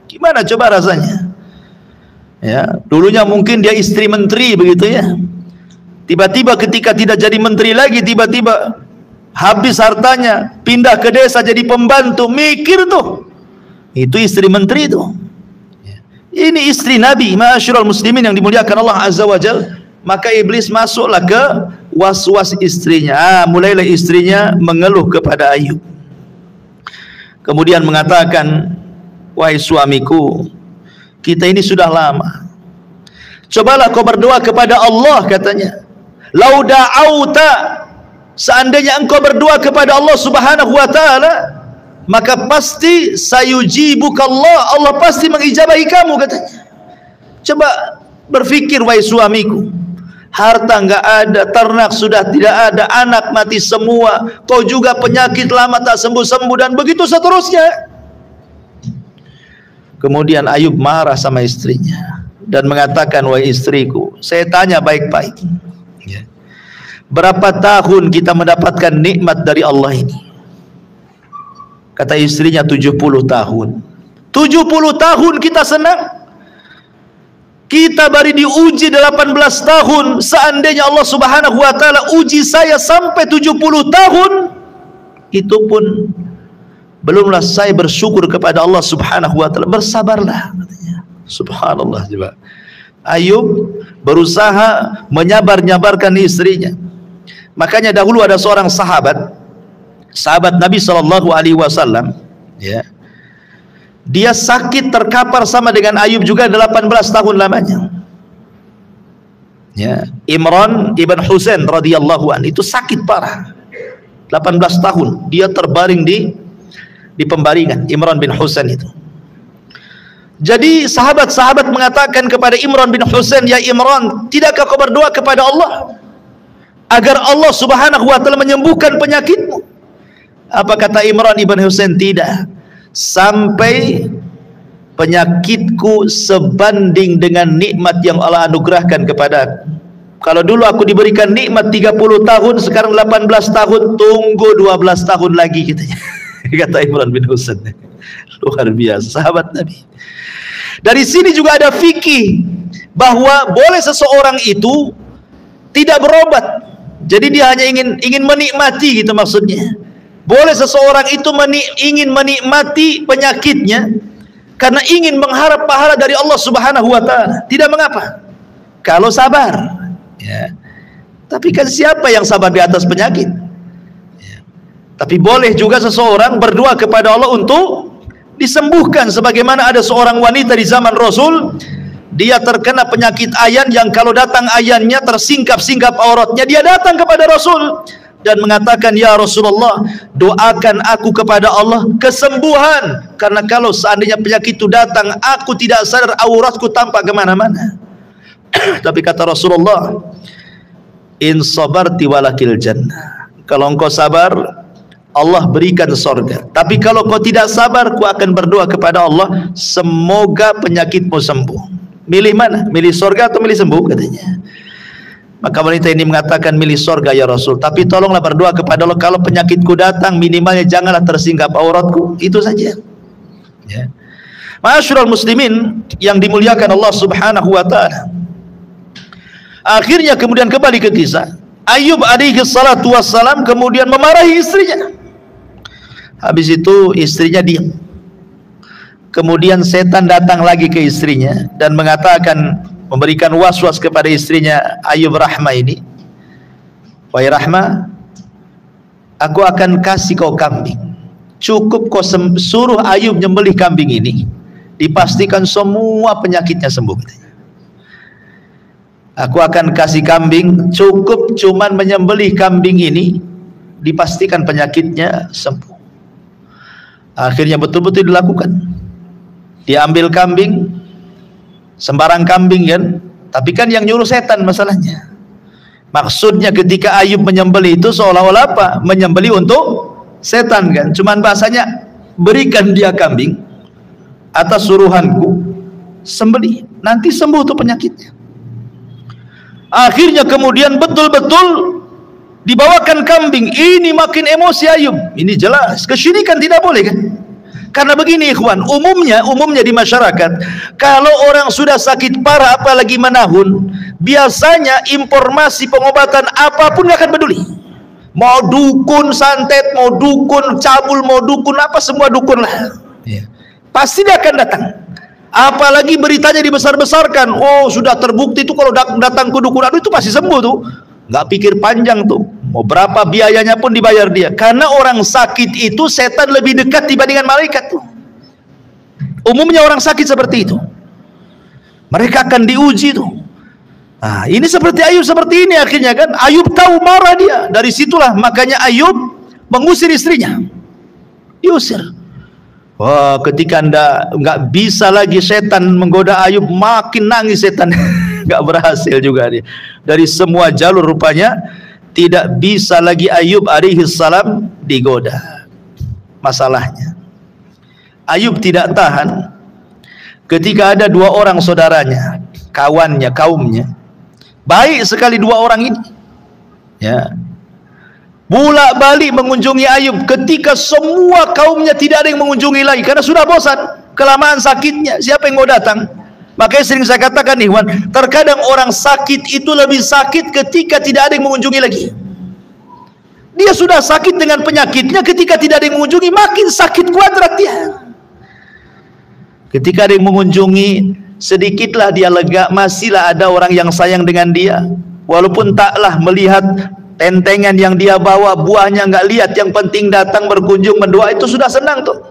Gimana coba rasanya? Ya, dulunya mungkin dia istri menteri begitu ya. Tiba-tiba ketika tidak jadi menteri lagi, tiba-tiba habis hartanya, pindah ke desa jadi pembantu. Mikir tuh, itu istri menteri tuh. Ini istri Nabi, ma'asyiral muslimin yang dimuliakan Allah Azza wa Jalla. Maka iblis masuklah ke was-was istrinya. Mulailah istrinya mengeluh kepada Ayub. Kemudian mengatakan, wahai suamiku, kita ini sudah lama. Cobalah kau berdoa kepada Allah, katanya. Lau da'auta, seandainya engkau berdoa kepada Allah subhanahu wa ta'ala, maka pasti sayujibukallah, Allah pasti mengijabahi kamu, katanya. Coba berfikir, wahai suamiku, harta enggak ada, ternak sudah tidak ada, anak mati semua, kau juga penyakit lama tak sembuh-sembuh, dan begitu seterusnya. Kemudian Ayub marah sama istrinya dan mengatakan, wahai istriku, saya tanya baik-baik, berapa tahun kita mendapatkan nikmat dari Allah ini? Kata istrinya, 70 tahun. 70 tahun kita senang. Kita baru diuji 18 tahun. Seandainya Allah subhanahu wa ta'ala uji saya sampai 70 tahun, itu pun belumlah saya bersyukur kepada Allah subhanahu wa ta'ala. Bersabarlah, katanya. Subhanallah. Coba Ayub berusaha menyabar-nyabarkan istrinya. Makanya dahulu ada seorang sahabat Nabi SAW, ya, dia sakit terkapar sama dengan Ayub juga 18 tahun lamanya, ya. Imran ibn Husain radhiyallahu anhu itu sakit parah, 18 tahun dia terbaring di pembaringan, Imran bin Husain itu. Jadi sahabat-sahabat mengatakan kepada Imran bin Husain, ya Imran, tidakkah kau berdoa kepada Allah agar Allah subhanahu wa ta'ala menyembuhkan penyakitmu? Apa kata Imran ibn Husain? Tidak, sampai penyakitku sebanding dengan nikmat yang Allah anugerahkan kepadaku. Kalau dulu aku diberikan nikmat 30 tahun, sekarang 18 tahun, tunggu 12 tahun lagi, katanya. Kata Imran bin Husain. Luar biasa sahabat Nabi. Dari sini juga ada fikih bahwa boleh seseorang itu tidak berobat. Jadi dia hanya ingin menikmati, gitu maksudnya. Boleh seseorang itu ingin menikmati penyakitnya karena ingin mengharap pahala dari Allah Subhanahu wa taala. Tidak mengapa kalau sabar, ya. Tapi kan siapa yang sabar di atas penyakit? Ya. Tapi boleh juga seseorang berdoa kepada Allah untuk disembuhkan, sebagaimana ada seorang wanita di zaman Rasul, dia terkena penyakit ayan yang kalau datang ayannya tersingkap-singkap auratnya, dia datang kepada Rasul dan mengatakan, ya Rasulullah, doakan aku kepada Allah kesembuhan, karena kalau seandainya penyakit itu datang, aku tidak sadar auratku tampak kemana-mana. Tapi kata Rasulullah, in sabarti walakil jannah, kalau engkau sabar Allah berikan sorga. Tapi kalau kau tidak sabar, ku akan berdoa kepada Allah, semoga penyakitmu sembuh. Milih mana? Milih sorga atau milih sembuh, katanya. Maka wanita ini mengatakan, milih sorga ya Rasul, tapi tolonglah berdoa kepada Allah, kalau penyakitku datang, minimalnya janganlah tersingkap auratku. Itu saja, ya. Ma'asyiral muslimin yang dimuliakan Allah Subhanahu wa ta'ala, akhirnya kemudian kembali ke kisah Ayub alaihi salatu wassalam kemudian memarahi istrinya. Habis itu istrinya diam. Kemudian setan datang lagi ke istrinya dan mengatakan, memberikan was-was kepada istrinya Ayub Rahmah ini, wahai Rahmah, aku akan kasih kau kambing, cukup kau suruh Ayub nyembelih kambing ini, dipastikan semua penyakitnya sembuh. Aku akan kasih kambing, cukup cuman menyembelih kambing ini, dipastikan penyakitnya sembuh. Akhirnya betul-betul dilakukan. Dia ambil kambing, sembarang kambing kan, tapi kan yang nyuruh setan masalahnya. Maksudnya ketika Ayub menyembelih itu seolah-olah apa? Menyembelih untuk setan kan. Cuman bahasanya, berikan dia kambing atas suruhanku, sembelih, nanti sembuh tuh penyakitnya. Akhirnya kemudian betul-betul dibawakan kambing. Ini makin emosi Ayub. Ini jelas kesyirikan, tidak boleh kan? Karena begini ikhwan, umumnya di masyarakat, kalau orang sudah sakit parah apalagi menahun, biasanya informasi pengobatan apapun gak akan peduli. Mau dukun santet, mau dukun cabul, mau dukun apa, semua dukun lah, pasti dia akan datang. Apalagi beritanya dibesar-besarkan, oh sudah terbukti itu kalau datang ke dukun, aduh itu pasti sembuh tuh. Nggak pikir panjang tuh, mau berapa biayanya pun dibayar dia. Karena orang sakit itu setan lebih dekat dibandingkan malaikat tuh. Umumnya orang sakit seperti itu, mereka akan diuji tuh. Nah, ini seperti Ayub seperti ini akhirnya kan. Ayub tahu, marah dia. Dari situlah makanya Ayub mengusir istrinya, diusir. Wah, ketika nggak bisa lagi setan menggoda Ayub, makin nangis setan. Nggak berhasil juga dia. Dari semua jalur rupanya tidak bisa lagi Ayub alaihi salam digoda. Masalahnya Ayub tidak tahan ketika ada dua orang saudaranya, kawannya, kaumnya, baik sekali dua orang ini, ya, bolak-balik mengunjungi Ayub ketika semua kaumnya tidak ada yang mengunjungi lagi karena sudah bosan, kelamaan sakitnya, siapa yang mau datang? Makanya sering saya katakan nih, terkadang orang sakit itu lebih sakit ketika tidak ada yang mengunjungi lagi. Dia sudah sakit dengan penyakitnya, ketika tidak ada yang mengunjungi makin sakit kuadrat dia. Ketika ada yang mengunjungi, sedikitlah dia lega, masihlah ada orang yang sayang dengan dia, walaupun taklah melihat tentengan yang dia bawa, buahnya nggak lihat, yang penting datang berkunjung mendoa, itu sudah senang tuh.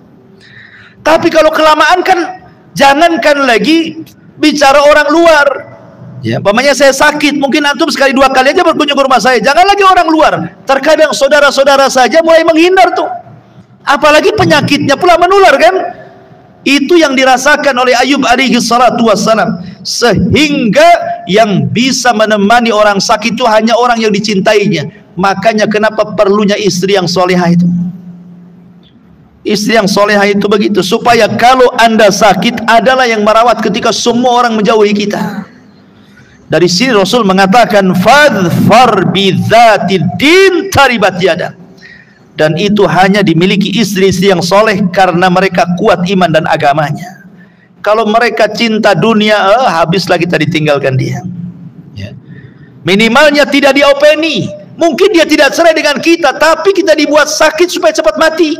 Tapi kalau kelamaan kan, jangankan lagi bicara orang luar, ya, umpamanya saya sakit, mungkin antum sekali dua kali aja berkunjung ke rumah saya, jangan lagi orang luar. Terkadang saudara-saudara saja mulai menghindar tuh, apalagi penyakitnya pula menular kan. Itu yang dirasakan oleh Ayub alaihi salatu wassalam, sehingga yang bisa menemani orang sakit itu hanya orang yang dicintainya. Makanya kenapa perlunya istri yang solehah itu. Istri yang solehah itu begitu, supaya kalau anda sakit adalah yang merawat ketika semua orang menjauhi kita. Dari sini Rasul mengatakan, fadfar bidzatid din taribat yada. Dan itu hanya dimiliki istri-istri yang soleh karena mereka kuat iman dan agamanya. Kalau mereka cinta dunia, habislah kita ditinggalkan dia, ya. Minimalnya tidak diopeni, Mungkin dia tidak cerai dengan kita, tapi kita dibuat sakit supaya cepat mati.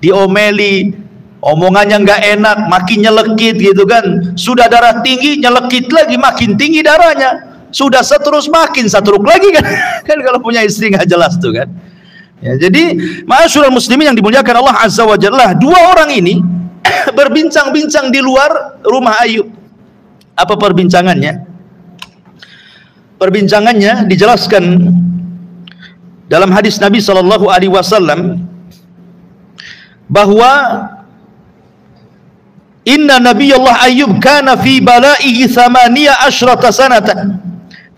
Diomeli, omongannya nggak enak, makin nyelekit gitu kan. Sudah darah tinggi, nyelekit lagi, makin tinggi darahnya. Sudah seterus makin satruk lagi kan. Kan kalau punya istri nggak jelas tuh kan. Ya, jadi ma'asyiral muslimin yang dimuliakan Allah Azza wa Jalla, dua orang ini berbincang-bincang di luar rumah Ayub. Apa perbincangannya? Perbincangannya dijelaskan dalam hadis Nabi sallallahu alaihi wasallam bahwa inna nabiyallah Ayyub kana fi bala'ihi 18 sanatan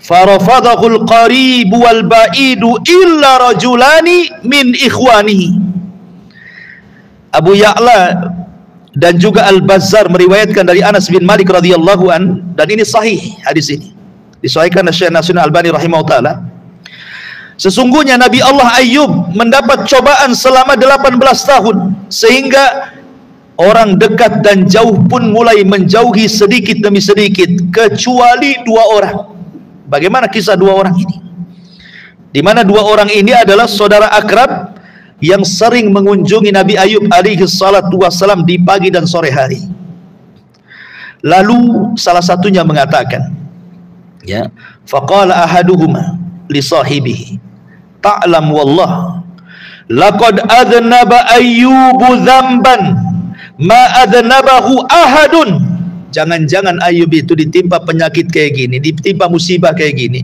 farafadahu al-qarib wal ba'idu illa rajulani min ikhwanihi. Abu Ya'la dan juga Al-Bazzar meriwayatkan dari Anas bin Malik radhiyallahu an, dan ini sahih hadis ini. Disahihkan oleh Syekh Nasruddin Al-Albani rahimahullah taala. Sesungguhnya Nabi Allah Ayyub mendapat cobaan selama 18 tahun sehingga orang dekat dan jauh pun mulai menjauhi sedikit demi sedikit kecuali dua orang. Bagaimana kisah dua orang ini? Di mana dua orang ini adalah saudara akrab yang sering mengunjungi Nabi Ayyub alaihi salatu wassalam di pagi dan sore hari. Lalu salah satunya mengatakan, ya, faqala ahaduhuma li sahibihi, ta'lam wallah laqad adnaba ayyubu dzamban ma adnabahu ahadun. Jangan-jangan Ayub itu ditimpa penyakit kayak gini, ditimpa musibah kayak gini,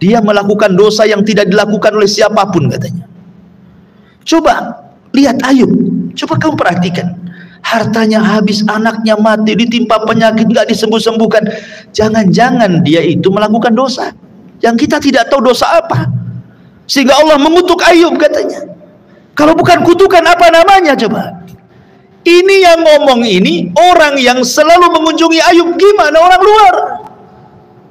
dia melakukan dosa yang tidak dilakukan oleh siapapun katanya. Coba lihat Ayub, coba kamu perhatikan, hartanya habis, anaknya mati, ditimpa penyakit nggak disembuh-sembuhkan. Jangan-jangan dia itu melakukan dosa yang kita tidak tahu dosa apa, sehingga Allah mengutuk Ayub katanya. Kalau bukan kutukan apa namanya coba? Ini yang ngomong ini orang yang selalu mengunjungi Ayub, gimana orang luar?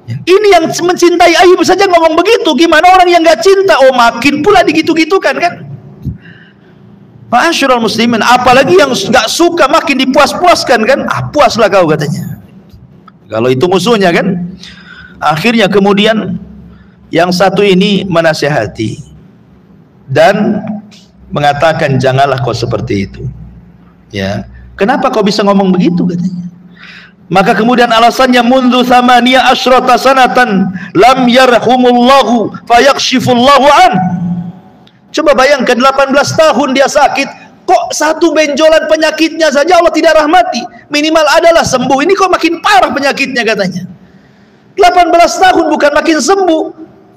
Ini yang mencintai Ayub saja ngomong begitu, gimana orang yang nggak cinta? Oh, makin pula digitu-gitukan kan? Ma'asyiral muslimin, apalagi yang nggak suka makin dipuas-puaskan kan? Ah, puaslah kau katanya. Kalau itu musuhnya kan? Akhirnya kemudian yang satu ini menasihati dan mengatakan janganlah kau seperti itu. Ya, kenapa kau bisa ngomong begitu katanya? Maka kemudian alasannya mundu thamaniya asyrata sanatan lam yarhumullahu fayakshifullahu an. Coba bayangkan 18 tahun dia sakit, kok satu benjolan penyakitnya saja Allah tidak rahmati. Minimal adalah sembuh, ini kok makin parah penyakitnya katanya. 18 tahun bukan makin sembuh,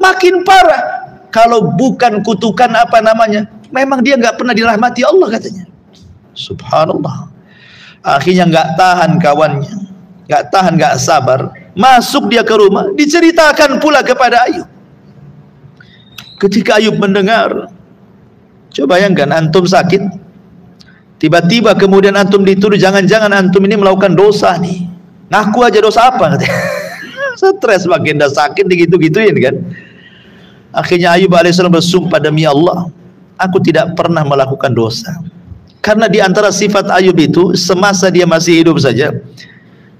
makin parah. Kalau bukan kutukan apa namanya, memang dia nggak pernah dirahmati Allah katanya. Subhanallah. Akhirnya nggak tahan kawannya, nggak tahan, nggak sabar, masuk dia ke rumah, diceritakan pula kepada Ayub. Ketika Ayub mendengar, coba bayangkan antum sakit, tiba-tiba kemudian antum dituduh jangan-jangan antum ini melakukan dosa nih. Ngaku aja dosa apa katanya. Stres, makin dah sakit digitu-gituin kan. Akhirnya Ayub alaihissalam bersumpah, demi Allah, aku tidak pernah melakukan dosa. Karena di antara sifat Ayub itu, semasa dia masih hidup saja,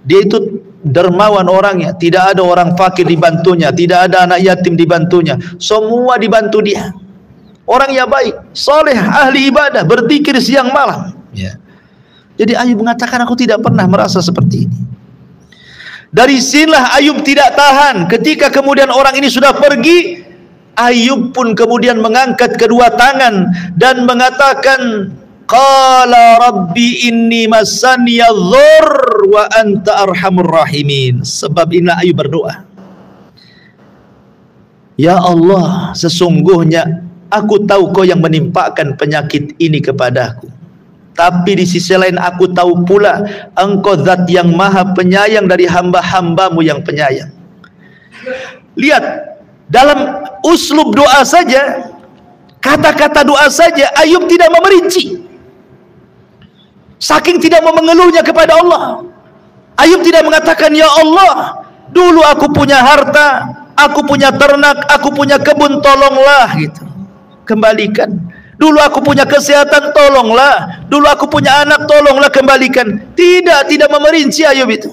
dia itu dermawan orangnya, tidak ada orang fakir dibantunya, tidak ada anak yatim dibantunya, semua dibantu dia. Orangnya baik, soleh, ahli ibadah, berzikir siang malam. Ya. Jadi Ayub mengatakan aku tidak pernah merasa seperti ini. Dari sinilah Ayub tidak tahan. Ketika kemudian orang ini sudah pergi, Ayub pun kemudian mengangkat kedua tangan dan mengatakan, qala rabbi inni massaniya dhurr wa anta arhamur rahimin. Sebab inilah Ayub berdoa, ya Allah, sesungguhnya aku tahu kau yang menimpakan penyakit ini kepadaku, tapi di sisi lain aku tahu pula engkau zat yang maha penyayang dari hamba-hambamu yang penyayang. Lihat, dalam uslub doa saja, kata-kata doa saja, Ayub tidak memerinci. Saking tidak mau mengeluhnya kepada Allah, Ayub tidak mengatakan, ya Allah, dulu aku punya harta, aku punya ternak, aku punya kebun, tolonglah gitu, kembalikan. Dulu aku punya kesehatan, tolonglah. Dulu aku punya anak, tolonglah, kembalikan. Tidak memerinci Ayub itu.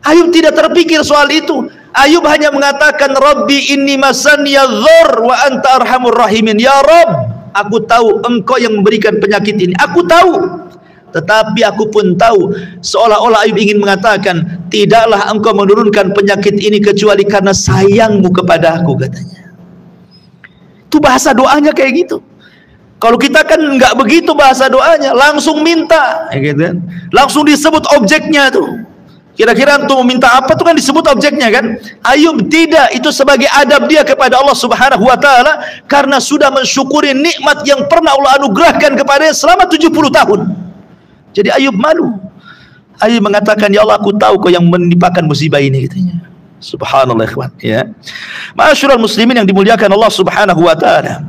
Ayub tidak terpikir soal itu. Ayub hanya mengatakan, Rabbi inni masaniya dhur wa anta arhamur rahimin. Ya Rabb, aku tahu engkau yang memberikan penyakit ini, aku tahu. Tetapi aku pun tahu, seolah-olah Ayub ingin mengatakan, tidaklah engkau menurunkan penyakit ini kecuali karena sayangmu kepada aku, katanya. Itu bahasa doanya kayak gitu. Kalau kita kan nggak begitu bahasa doanya, langsung minta, gitu kan? Langsung disebut objeknya tuh. Kira-kira untuk meminta apa tuh kan disebut objeknya kan? Ayub tidak, itu sebagai adab dia kepada Allah Subhanahu wa taala karena sudah mensyukuri nikmat yang pernah Allah anugerahkan kepadanya selama 70 tahun. Jadi Ayub malu. Ayub mengatakan, ya Allah, aku tahu kau yang menimpakan musibah ini, katanya. Subhanallah, ikhwan, ya. Ma'asyiral muslimin yang dimuliakan Allah Subhanahu wa taala.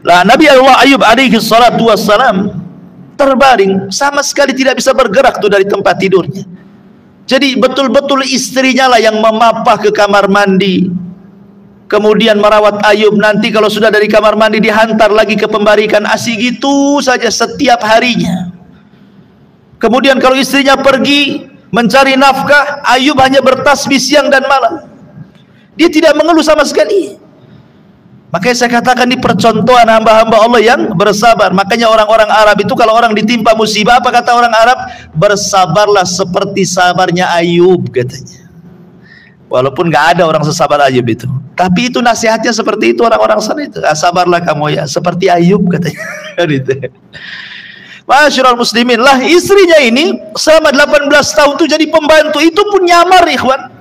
Lah Nabi Allah Ayub alaihi salatu wassalam terbaring, sama sekali tidak bisa bergerak tuh dari tempat tidurnya. Jadi betul-betul istrinya lah yang memapah ke kamar mandi, kemudian merawat Ayub. Nanti kalau sudah dari kamar mandi dihantar lagi ke pembarikan ASI, gitu saja setiap harinya. Kemudian kalau istrinya pergi mencari nafkah, Ayub hanya bertasbih siang dan malam. Dia tidak mengeluh sama sekali. Makanya saya katakan ini percontohan hamba-hamba Allah yang bersabar. Makanya orang-orang Arab itu kalau orang ditimpa musibah, apa kata orang Arab? Bersabarlah seperti sabarnya Ayub, katanya. Walaupun nggak ada orang sesabar Ayub itu, tapi itu nasihatnya seperti itu orang-orang sana itu. Sabarlah kamu ya, seperti Ayub, katanya. Masyaallah muslimin, lah istrinya ini selama 18 tahun itu jadi pembantu, itu pun nyamar, ikhwan.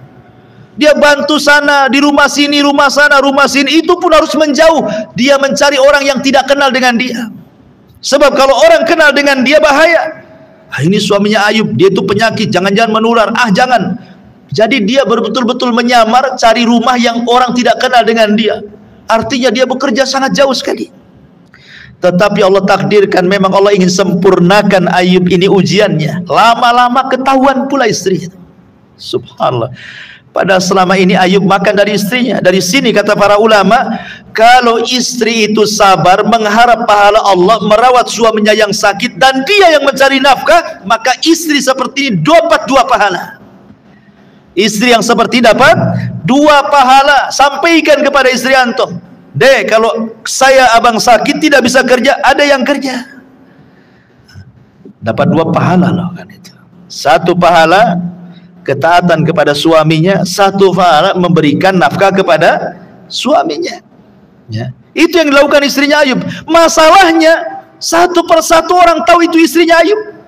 Dia bantu sana, di rumah sini, rumah sana, rumah sini, itu pun harus menjauh. Dia mencari orang yang tidak kenal dengan dia. Sebab kalau orang kenal dengan dia bahaya. Ini suaminya Ayub, dia itu penyakit, jangan-jangan menular. Jangan. Jadi dia betul-betul menyamar, cari rumah yang orang tidak kenal dengan dia. Artinya dia bekerja sangat jauh sekali. Tetapi Allah takdirkan, memang Allah ingin sempurnakan Ayub ini ujiannya. Lama-lama ketahuan pula istrinya. Subhanallah. Padahal selama ini Ayub makan dari istrinya. Dari sini kata para ulama, kalau istri itu sabar, mengharap pahala Allah, merawat suaminya yang sakit, dan dia yang mencari nafkah, maka istri seperti ini dapat 2 pahala. Istri yang seperti ini dapat 2 pahala. Sampaikan kepada istri antum, deh, kalau saya abang sakit tidak bisa kerja, ada yang kerja. Dapat 2 pahala loh kan itu. 1 pahala ketaatan kepada suaminya, 1 pahala memberikan nafkah kepada suaminya. Ya. Itu yang dilakukan istrinya Ayub. Masalahnya satu persatu orang tahu itu istrinya Ayub.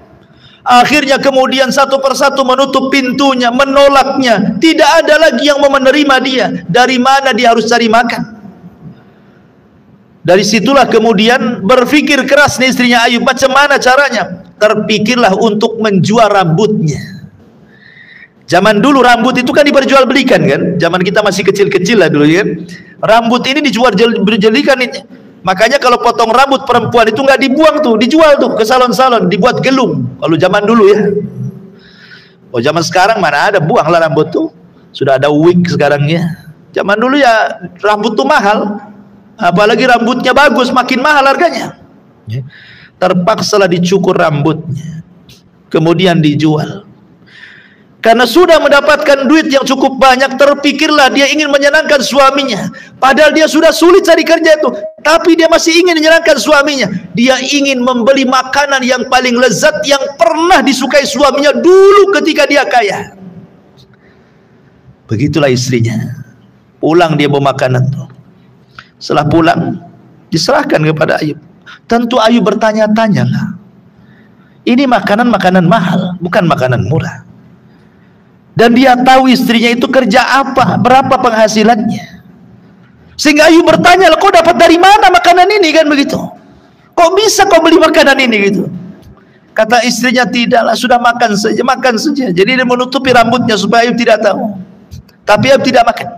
Akhirnya kemudian satu persatu menutup pintunya, menolaknya. Tidak ada lagi yang mau menerima dia. Dari mana dia harus cari makan? Dari situlah kemudian berpikir keras nih istrinya Ayub. Macam mana caranya? Terpikirlah untuk menjual rambutnya. Zaman dulu rambut itu kan diperjualbelikan kan. Zaman kita masih kecil-kecil lah dulu kan. Rambut ini dijual-belikan ini. Makanya kalau potong rambut perempuan itu nggak dibuang tuh, dijual tuh ke salon-salon, dibuat gelung. Kalau zaman dulu ya. Oh zaman sekarang mana ada, buanglah rambut tuh. Sudah ada wig sekarang ya. Zaman dulu ya rambut tuh mahal. Apalagi rambutnya bagus, makin mahal harganya. Terpaksalah dicukur rambutnya. Kemudian dijual. Karena sudah mendapatkan duit yang cukup banyak, terpikirlah dia ingin menyenangkan suaminya. Padahal dia sudah sulit cari kerja itu, tapi dia masih ingin menyenangkan suaminya. Dia ingin membeli makanan yang paling lezat yang pernah disukai suaminya dulu ketika dia kaya. Begitulah istrinya. Pulang dia bawa makanan tuh. Setelah pulang, diserahkan kepada Ayub. Tentu Ayub bertanya-tanya lah. Ini makanan mahal, bukan makanan murah. Dan dia tahu istrinya itu kerja apa, berapa penghasilannya. Sehingga Ayub bertanya, kau dapat dari mana makanan ini kan begitu? Kok bisa kau beli makanan ini gitu? Kata istrinya, tidaklah, sudah makan saja. Jadi dia menutupi rambutnya supaya Ayub tidak tahu. Tapi Ayub tidak makan.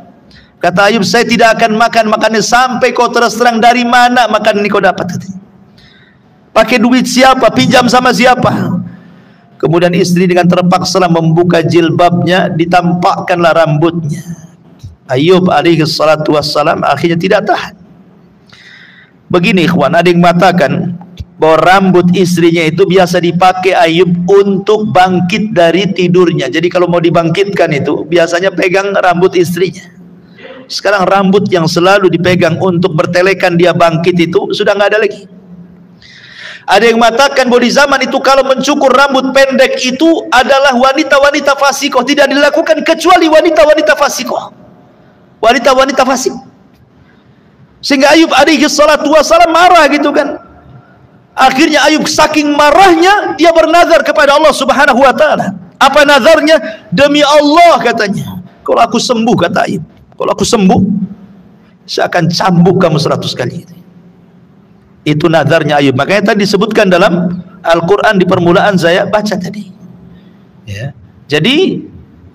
Kata Ayub, saya tidak akan makan makannya sampai kau terus terang dari mana makanan ini kau dapat. Pakai duit siapa? Pinjam sama siapa? Kemudian istri dengan terpaksa membuka jilbabnya, ditampakkanlah rambutnya. Ayub alaihi salatu wassalam akhirnya tidak tahan. Begini ikhwan, ada yang mengatakan bahwa rambut istrinya itu biasa dipakai Ayub untuk bangkit dari tidurnya. Jadi kalau mau dibangkitkan itu biasanya pegang rambut istrinya. Sekarang rambut yang selalu dipegang untuk bertelekan dia bangkit itu sudah nggak ada lagi. Ada yang mengatakan bahwa di zaman itu kalau mencukur rambut pendek itu adalah wanita-wanita fasikoh, tidak dilakukan kecuali wanita-wanita fasikoh, wanita-wanita fasik. Sehingga Ayub alaihi salatu wassalam marah gitu kan. Akhirnya Ayub saking marahnya dia bernazar kepada Allah Subhanahu wa taala. Apa nazarnya? Demi Allah katanya, kalau aku sembuh, kata Ayub, kalau aku sembuh saya akan cambuk kamu 100 kali. Itu nazarnya Ayub. Makanya tadi disebutkan dalam Al-Quran di permulaan saya baca tadi ya. Jadi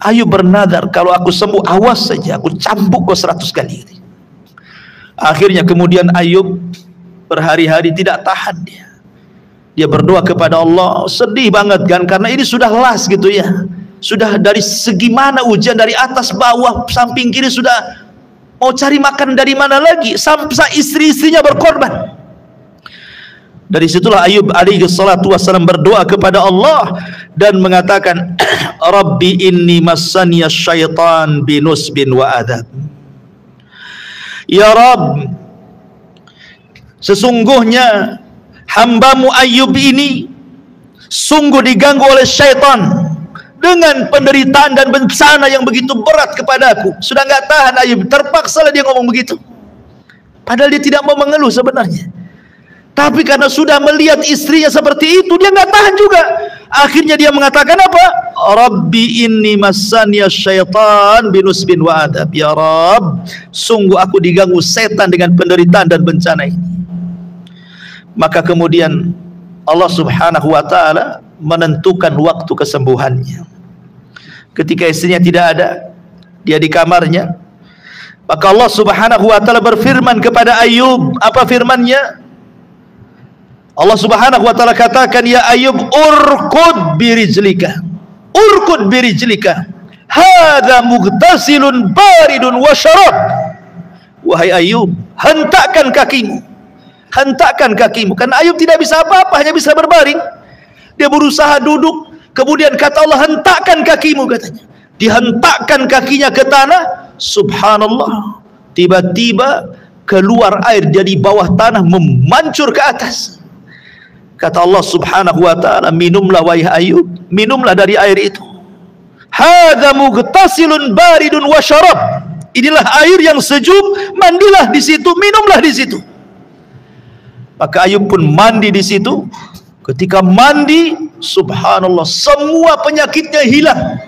Ayub bernazar, kalau aku sembuh awas saja aku cambuk kau 100 kali. Akhirnya kemudian Ayub berhari-hari tidak tahan dia berdoa kepada Allah, sedih banget kan, karena ini sudah las gitu ya, sudah dari segi mana ujian, dari atas bawah samping kiri, sudah mau cari makan dari mana lagi, sampai istri-istrinya berkorban. Dari situlah Ayub alaihi salatu wassalam berdoa kepada Allah dan mengatakan Rabbi inni massaniya syaitan binusbin wa adab. Ya Rabb, sesungguhnya hambamu Ayub ini sungguh diganggu oleh syaitan dengan penderitaan dan bencana yang begitu berat kepadaku. Sudah nggak tahan Ayub, terpaksa dia ngomong begitu, padahal dia tidak mau mengeluh sebenarnya, tapi karena sudah melihat istrinya seperti itu dia nggak tahan juga. Akhirnya dia mengatakan apa? Rabbi inni massaniya syaitan binusbin wa adab. Ya Rabb, sungguh aku diganggu setan dengan penderitaan dan bencana ini. Maka kemudian Allah Subhanahu wa taala menentukan waktu kesembuhannya. Ketika istrinya tidak ada, dia di kamarnya, maka Allah Subhanahu wa taala berfirman kepada Ayub. Apa firman-Nya? Allah Subhanahu wa taala katakan, ya Ayub, urkud birijlika, urkud birijlika, hadza mughtasilun baridun wa syarab. Wahai Ayub, hentakkan kakimu, hentakkan kakimu. Karena Ayub tidak bisa apa-apa, hanya bisa berbaring. Dia berusaha duduk, kemudian kata Allah, hentakkan kakimu, katanya. Dihentakkan kakinya ke tanah. Subhanallah, tiba-tiba keluar air dari bawah tanah memancur ke atas. Kata Allah Subhanahu wa taala, minumlah wahai Ayub, minumlah dari air itu. Hadza mughtasilun baridun wa syarab. Inilah air yang sejuk, mandilah di situ, minumlah di situ. Maka Ayub pun mandi di situ. Ketika mandi, subhanallah, semua penyakitnya hilang.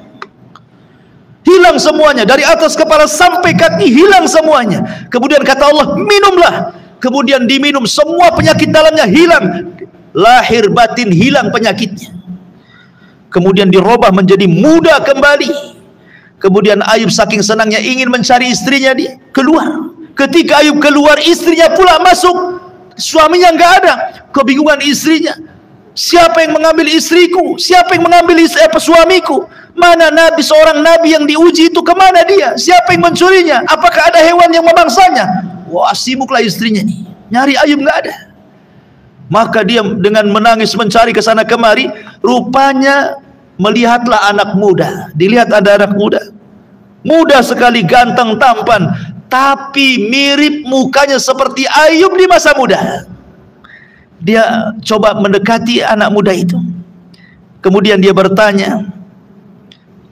Hilang semuanya, dari atas kepala sampai kaki hilang semuanya. Kemudian kata Allah, minumlah. Kemudian diminum, semua penyakit dalamnya hilang. Lahir batin hilang penyakitnya. Kemudian dirubah menjadi muda kembali. Kemudian Ayub saking senangnya ingin mencari istrinya, dia keluar. Ketika Ayub keluar, istrinya pula masuk. Suaminya nggak ada. Kebingungan istrinya, siapa yang mengambil istriku? Siapa yang mengambil suamiku? Mana nabi, seorang nabi yang diuji itu, kemana dia? Siapa yang mencurinya? Apakah ada hewan yang memangsanya? Wah, sibuklah istrinya nih, nyari Ayub nggak ada. Maka dia dengan menangis mencari ke sana kemari. Rupanya melihatlah anak muda. Dilihat ada anak muda, muda sekali, ganteng, tampan, tapi mirip mukanya seperti Ayub di masa muda. Dia coba mendekati anak muda itu. Kemudian dia bertanya,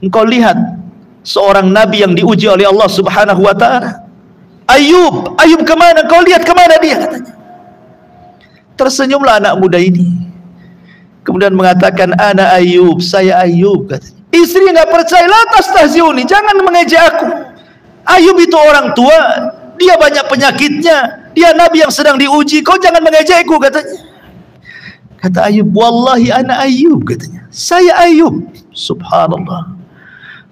engkau lihat seorang nabi yang diuji oleh Allah Subhanahu wa taala? Ayub, Ayub kemana? Kau lihat kemana dia? Katanya. Tersenyumlah anak muda ini. Kemudian mengatakan, ana Ayub, saya Ayub, katanya. Istrinya nggak percaya, la tastahziuni, jangan mengejek aku. Ayub itu orang tua, dia banyak penyakitnya, dia nabi yang sedang diuji, kau jangan mengejekku, katanya. Kata Ayub, wallahi ana Ayub, katanya, saya Ayub. Subhanallah.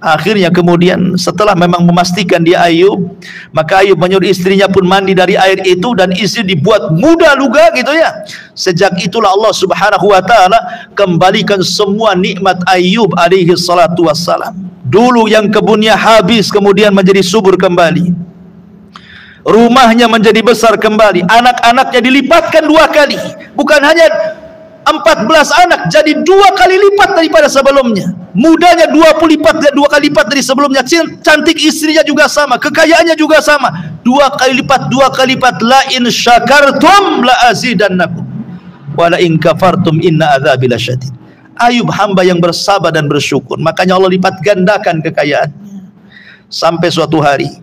Akhirnya kemudian setelah memang memastikan dia Ayub, maka Ayub menyuruh istrinya pun mandi dari air itu, dan istri dibuat muda juga gitu ya. Sejak itulah Allah Subhanahu wa taala kembalikan semua nikmat Ayub alaihi salatu wassalam. Dulu yang kebunnya habis kemudian menjadi subur kembali. rumahnya menjadi besar kembali, anak-anaknya dilipatkan 2 kali, bukan hanya 14 anak, jadi 2 kali lipat daripada sebelumnya, mudanya 2 kali lipat dari sebelumnya, cantik istrinya juga sama, kekayaannya juga sama, 2 kali lipat. La in syakartum la azidannakum wa la in kafartum inna adzabi lasyadid. Ayub hamba yang bersabar dan bersyukur, makanya Allah lipat gandakan kekayaannya. Sampai suatu hari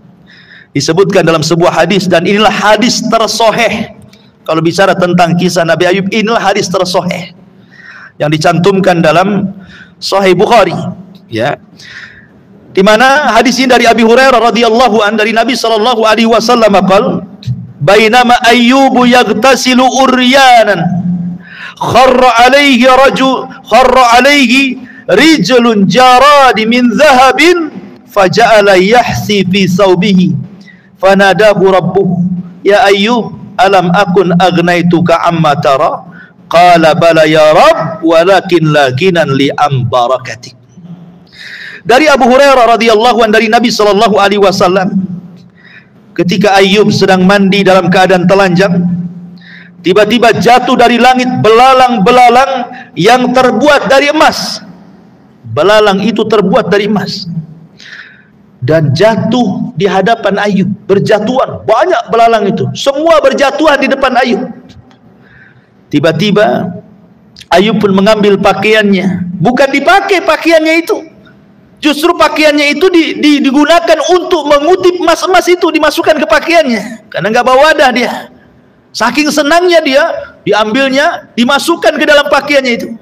disebutkan dalam sebuah hadis, dan inilah hadis tersoheh. Kalau bicara tentang kisah Nabi Ayub, inilah hadis tersoheh yang dicantumkan dalam Sahih Bukhari, ya, di mana hadis ini dari Abi Hurairah radhiyallahu an, dari Nabi sallallahu alaihi wasallam qala, bainama Ayyubu yaghtasilu uryanan kharra alaihi rijlun jarad min dhahabin faja'ala yahsi fi thawbihi fanadahu rabbuhu ya Ayyub alam akun agnaituka amma tara qala bala ya Rabb walakin lakinan li am barakatik. Dari Abu Hurairah radhiyallahu anhu, dari Nabi sallallahu alaihi wasallam, ketika Ayyub sedang mandi dalam keadaan telanjang, tiba-tiba jatuh dari langit belalang-belalang yang terbuat dari emas. Belalang itu terbuat dari emas, dan jatuh di hadapan Ayyub, berjatuhan banyak belalang itu, semua berjatuhan di depan Ayyub. Tiba-tiba Ayyub pun mengambil pakaiannya, bukan dipakai pakaiannya itu, justru pakaiannya itu digunakan untuk mengutip emas-emas itu, dimasukkan ke pakaiannya, karena nggak bawa wadah dia. Saking senangnya dia, diambilnya, dimasukkan ke dalam pakaiannya itu.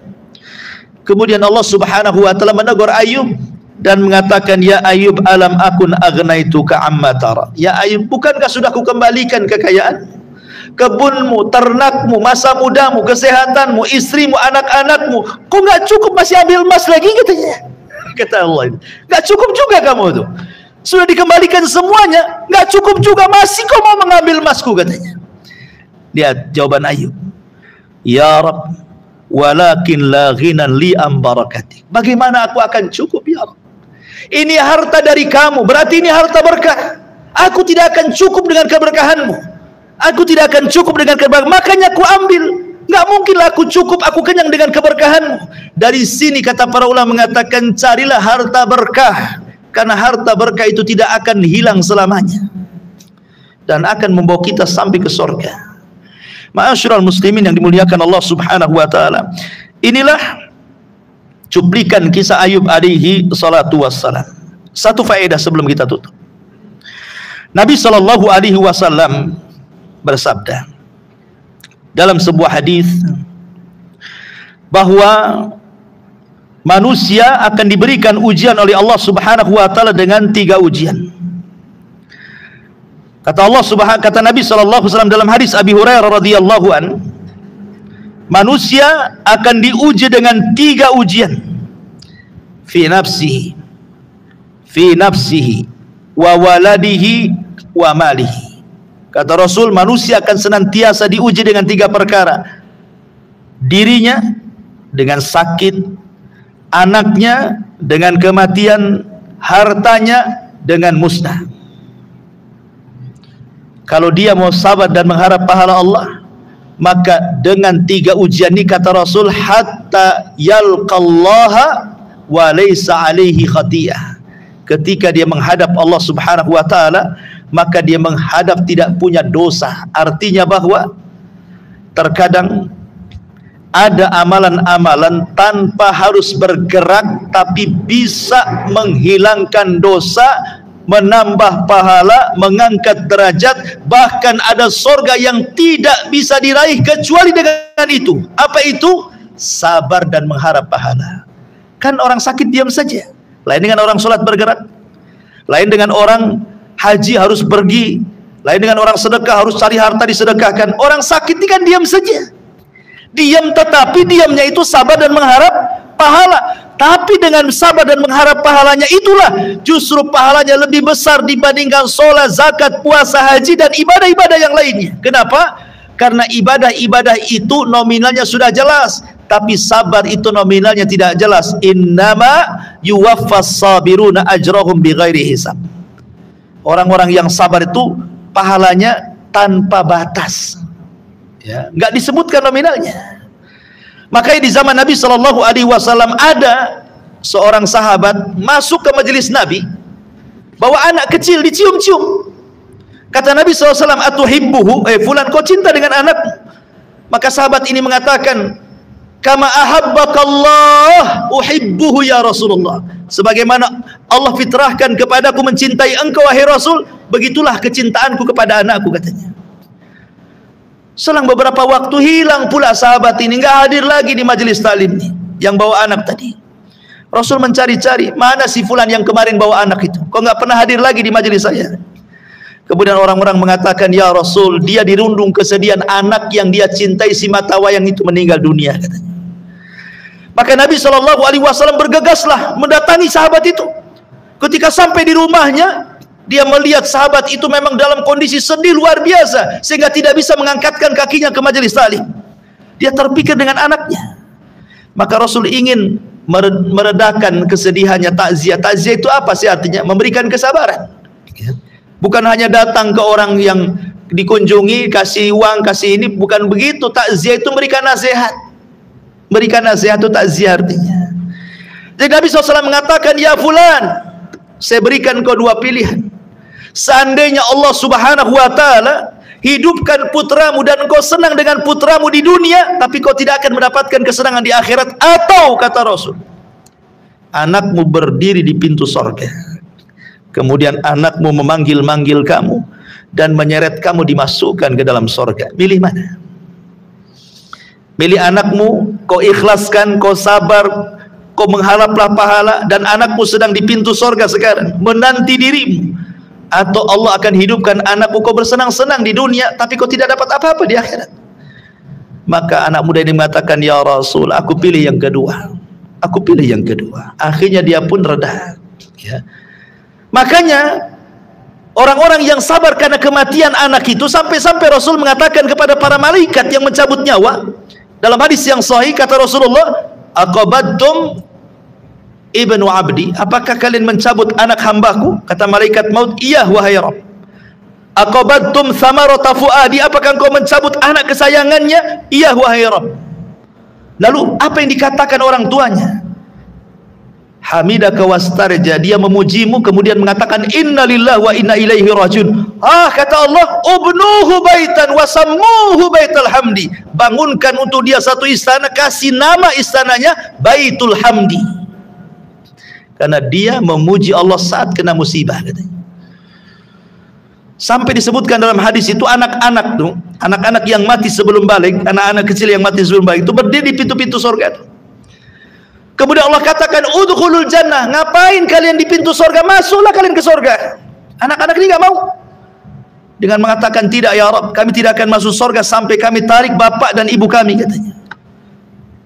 Kemudian Allah Subhanahu wa taala menegur Ayyub dan mengatakan, ya Ayyub alam akun agnaituka amma tara. Ya Ayyub, bukankah sudah kukembalikan kekayaan, kebunmu, ternakmu, masa mudamu, kesehatanmu, istrimu, anak-anakmu, kok nggak cukup masih ambil emas lagi, katanya. Kata Allah, nggak cukup juga kamu tuh, sudah dikembalikan semuanya, nggak cukup juga, masih kau mau mengambil emasku, katanya. Lihat jawaban Ayyub, ya Rabb walakin la ghinan li am barakati. Bagaimana aku akan cukup ya Rabb? Ini harta dari kamu, berarti ini harta berkah. Aku tidak akan cukup dengan keberkahanmu, aku tidak akan cukup dengan keberkahan, makanya aku ambil. Nggak mungkinlah aku cukup, aku kenyang dengan keberkahanmu. Dari sini kata para ulama mengatakan, carilah harta berkah, karena harta berkah itu tidak akan hilang selamanya dan akan membawa kita sampai ke surga. Ma'asyiral muslimin yang dimuliakan Allah Subhanahu wa taala, inilah cuplikan kisah Ayub alaihi salatu wassalam. Satu faedah sebelum kita tutup. Nabi sallallahu alaihi wasallam bersabda dalam sebuah hadis bahwa manusia akan diberikan ujian oleh Allah Subhanahu wa taala dengan 3 ujian. Kata Nabi sallallahu alaihi wasallam dalam hadis Abi Hurairah radhiyallahu an, manusia akan diuji dengan 3 ujian. Fi nafsihi wa waladihi wa malihi. Kata Rasul, manusia akan senantiasa diuji dengan 3 perkara. Dirinya dengan sakit, anaknya dengan kematian, hartanya dengan musnah. Kalau dia mau sabar dan mengharap pahala Allah, maka dengan 3 ujian ini kata Rasul, hatta yalqallaha wa laysa alaihi khatiyah. Ketika dia menghadap Allah Subhanahu wa taala, maka dia menghadap tidak punya dosa. Artinya bahwa terkadang ada amalan-amalan tanpa harus bergerak tapi bisa menghilangkan dosa, menambah pahala, mengangkat derajat, bahkan ada surga yang tidak bisa diraih kecuali dengan itu. Apa itu? Sabar dan mengharap pahala. Kan orang sakit diam saja, lain dengan orang sholat bergerak, lain dengan orang haji harus pergi, lain dengan orang sedekah harus cari harta disedekahkan. Orang sakit ini kan diam saja, diam, tetapi diamnya itu sabar dan mengharap pahala. Tapi dengan sabar dan mengharap pahalanya itulah justru pahalanya lebih besar dibandingkan sholat, zakat, puasa, haji, dan ibadah-ibadah yang lainnya. Kenapa? Karena ibadah-ibadah itu nominalnya sudah jelas, tapi sabar itu nominalnya tidak jelas. Innama yuwaffas sabiruna ajrahum bighairi hisab. Orang-orang yang sabar itu pahalanya tanpa batas. Ya, nggak disebutkan nominalnya. Makanya di zaman Nabi Shallallahu Alaihi Wasallam ada seorang sahabat masuk ke majelis Nabi, bawa anak kecil dicium-cium. Kata Nabi SAW, atuhibbuhu, fulan, kau cinta dengan anakmu? Maka sahabat ini mengatakan, kama ahabbakallah uhibbuhu ya Rasulullah. Sebagaimana Allah fitrahkan kepadaku mencintai engkau wahai Rasul, begitulah kecintaanku kepada anakku, katanya. Selang beberapa waktu hilang pula sahabat ini, nggak hadir lagi di majelis talim nih, yang bawa anak tadi. Rasul mencari-cari, mana si fulan yang kemarin bawa anak itu? Kok nggak pernah hadir lagi di majelis saya? Kemudian orang-orang mengatakan, ya Rasul, dia dirundung kesedihan, anak yang dia cintai si mata wayang itu meninggal dunia, katanya. Maka Nabi SAW bergegaslah mendatangi sahabat itu. Ketika sampai di rumahnya, dia melihat sahabat itu memang dalam kondisi sedih luar biasa, sehingga tidak bisa mengangkatkan kakinya ke majelis taklim. Dia terpikir dengan anaknya. Maka Rasul ingin meredakan kesedihannya, takziah. Takziah itu apa sih artinya? Memberikan kesabaran. Bukan hanya datang ke orang yang dikunjungi, kasih uang, kasih ini, bukan begitu. Takziah itu memberikan nasihat. Berikan nasihat itu takziah artinya. Jadi Nabi SAW mengatakan, ya fulan, saya berikan kau dua pilihan. Seandainya Allah Subhanahu wa Ta'ala hidupkan putramu dan kau senang dengan putramu di dunia, tapi kau tidak akan mendapatkan kesenangan di akhirat, atau kata Rasul, anakmu berdiri di pintu sorga, kemudian anakmu memanggil-manggil kamu dan menyeret kamu dimasukkan ke dalam sorga. Pilih mana? Pilih anakmu, kau ikhlaskan, kau sabar, kau mengharaplah pahala, dan anakmu sedang di pintu sorga sekarang menanti dirimu, atau Allah akan hidupkan anakmu, kau bersenang-senang di dunia tapi kau tidak dapat apa-apa di akhirat. Maka anak muda ini mengatakan, ya Rasul, aku pilih yang kedua, aku pilih yang kedua. Akhirnya dia pun reda, ya. Makanya orang-orang yang sabar karena kematian anak itu, sampai-sampai Rasul mengatakan kepada para malaikat yang mencabut nyawa, dalam hadis yang sahih kata Rasulullah, aqabadtum ibnu abdi, apakah kalian mencabut anak hambaku? Kata malaikat maut, iya wahai Rabb. Aqabadtum thamarata fuadi, apakah engkau mencabut anak kesayangannya? Iya wahai Rabb. Lalu apa yang dikatakan orang tuanya? Hamidaka wastarja, dia memujimu kemudian mengatakan inna lillahi wa inna ilaihi rajiun. Kata Allah, ubnuhu baitan wasammuhu baitul hamdi, bangunkan untuk dia satu istana, kasih nama istananya Baitul Hamdi, karena dia memuji Allah saat kena musibah, katanya. Sampai disebutkan dalam hadis itu, anak-anak tuh, anak-anak yang mati sebelum balik, anak-anak kecil yang mati sebelum balik itu berdiri di pintu-pintu surga tuh. Kemudian Allah katakan, udkhulul jannah, ngapain kalian di pintu surga? Masuklah kalian ke surga. Anak-anak ini nggak mau, dengan mengatakan, tidak ya Rabb, kami tidak akan masuk surga sampai kami tarik bapak dan ibu kami, katanya.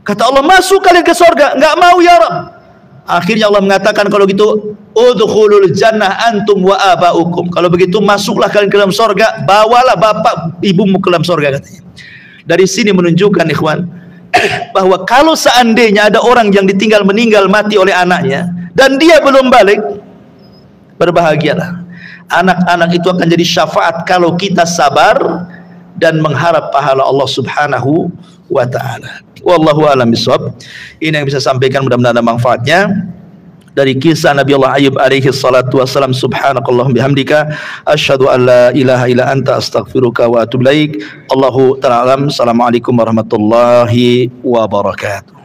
Kata Allah, masuk kalian ke surga. Nggak mau ya Rabb. Akhirnya Allah mengatakan, kalau gitu udkhulul jannah antum wa abaukum, kalau begitu masuklah kalian ke dalam surga, bawalah bapak ibumu ke dalam surga, katanya. Dari sini menunjukkan, ikhwan, bahwa kalau seandainya ada orang yang ditinggal meninggal mati oleh anaknya dan dia belum balik, berbahagialah. Anak-anak itu akan jadi syafaat kalau kita sabar dan mengharap pahala Allah Subhanahu wa ta'ala. Wallahu a'lam bishawab. Ini yang bisa sampaikan, mudah-mudahan ada manfaatnya dari kisah Nabi Allah Ayyub alaihi salatu wassalam. Subhanakallahumma bihamdika asyhadu an la ilaha illa anta astaghfiruka wa atubu ilaik. Allahu ta'ala alam. Assalamualaikum warahmatullahi wabarakatuh.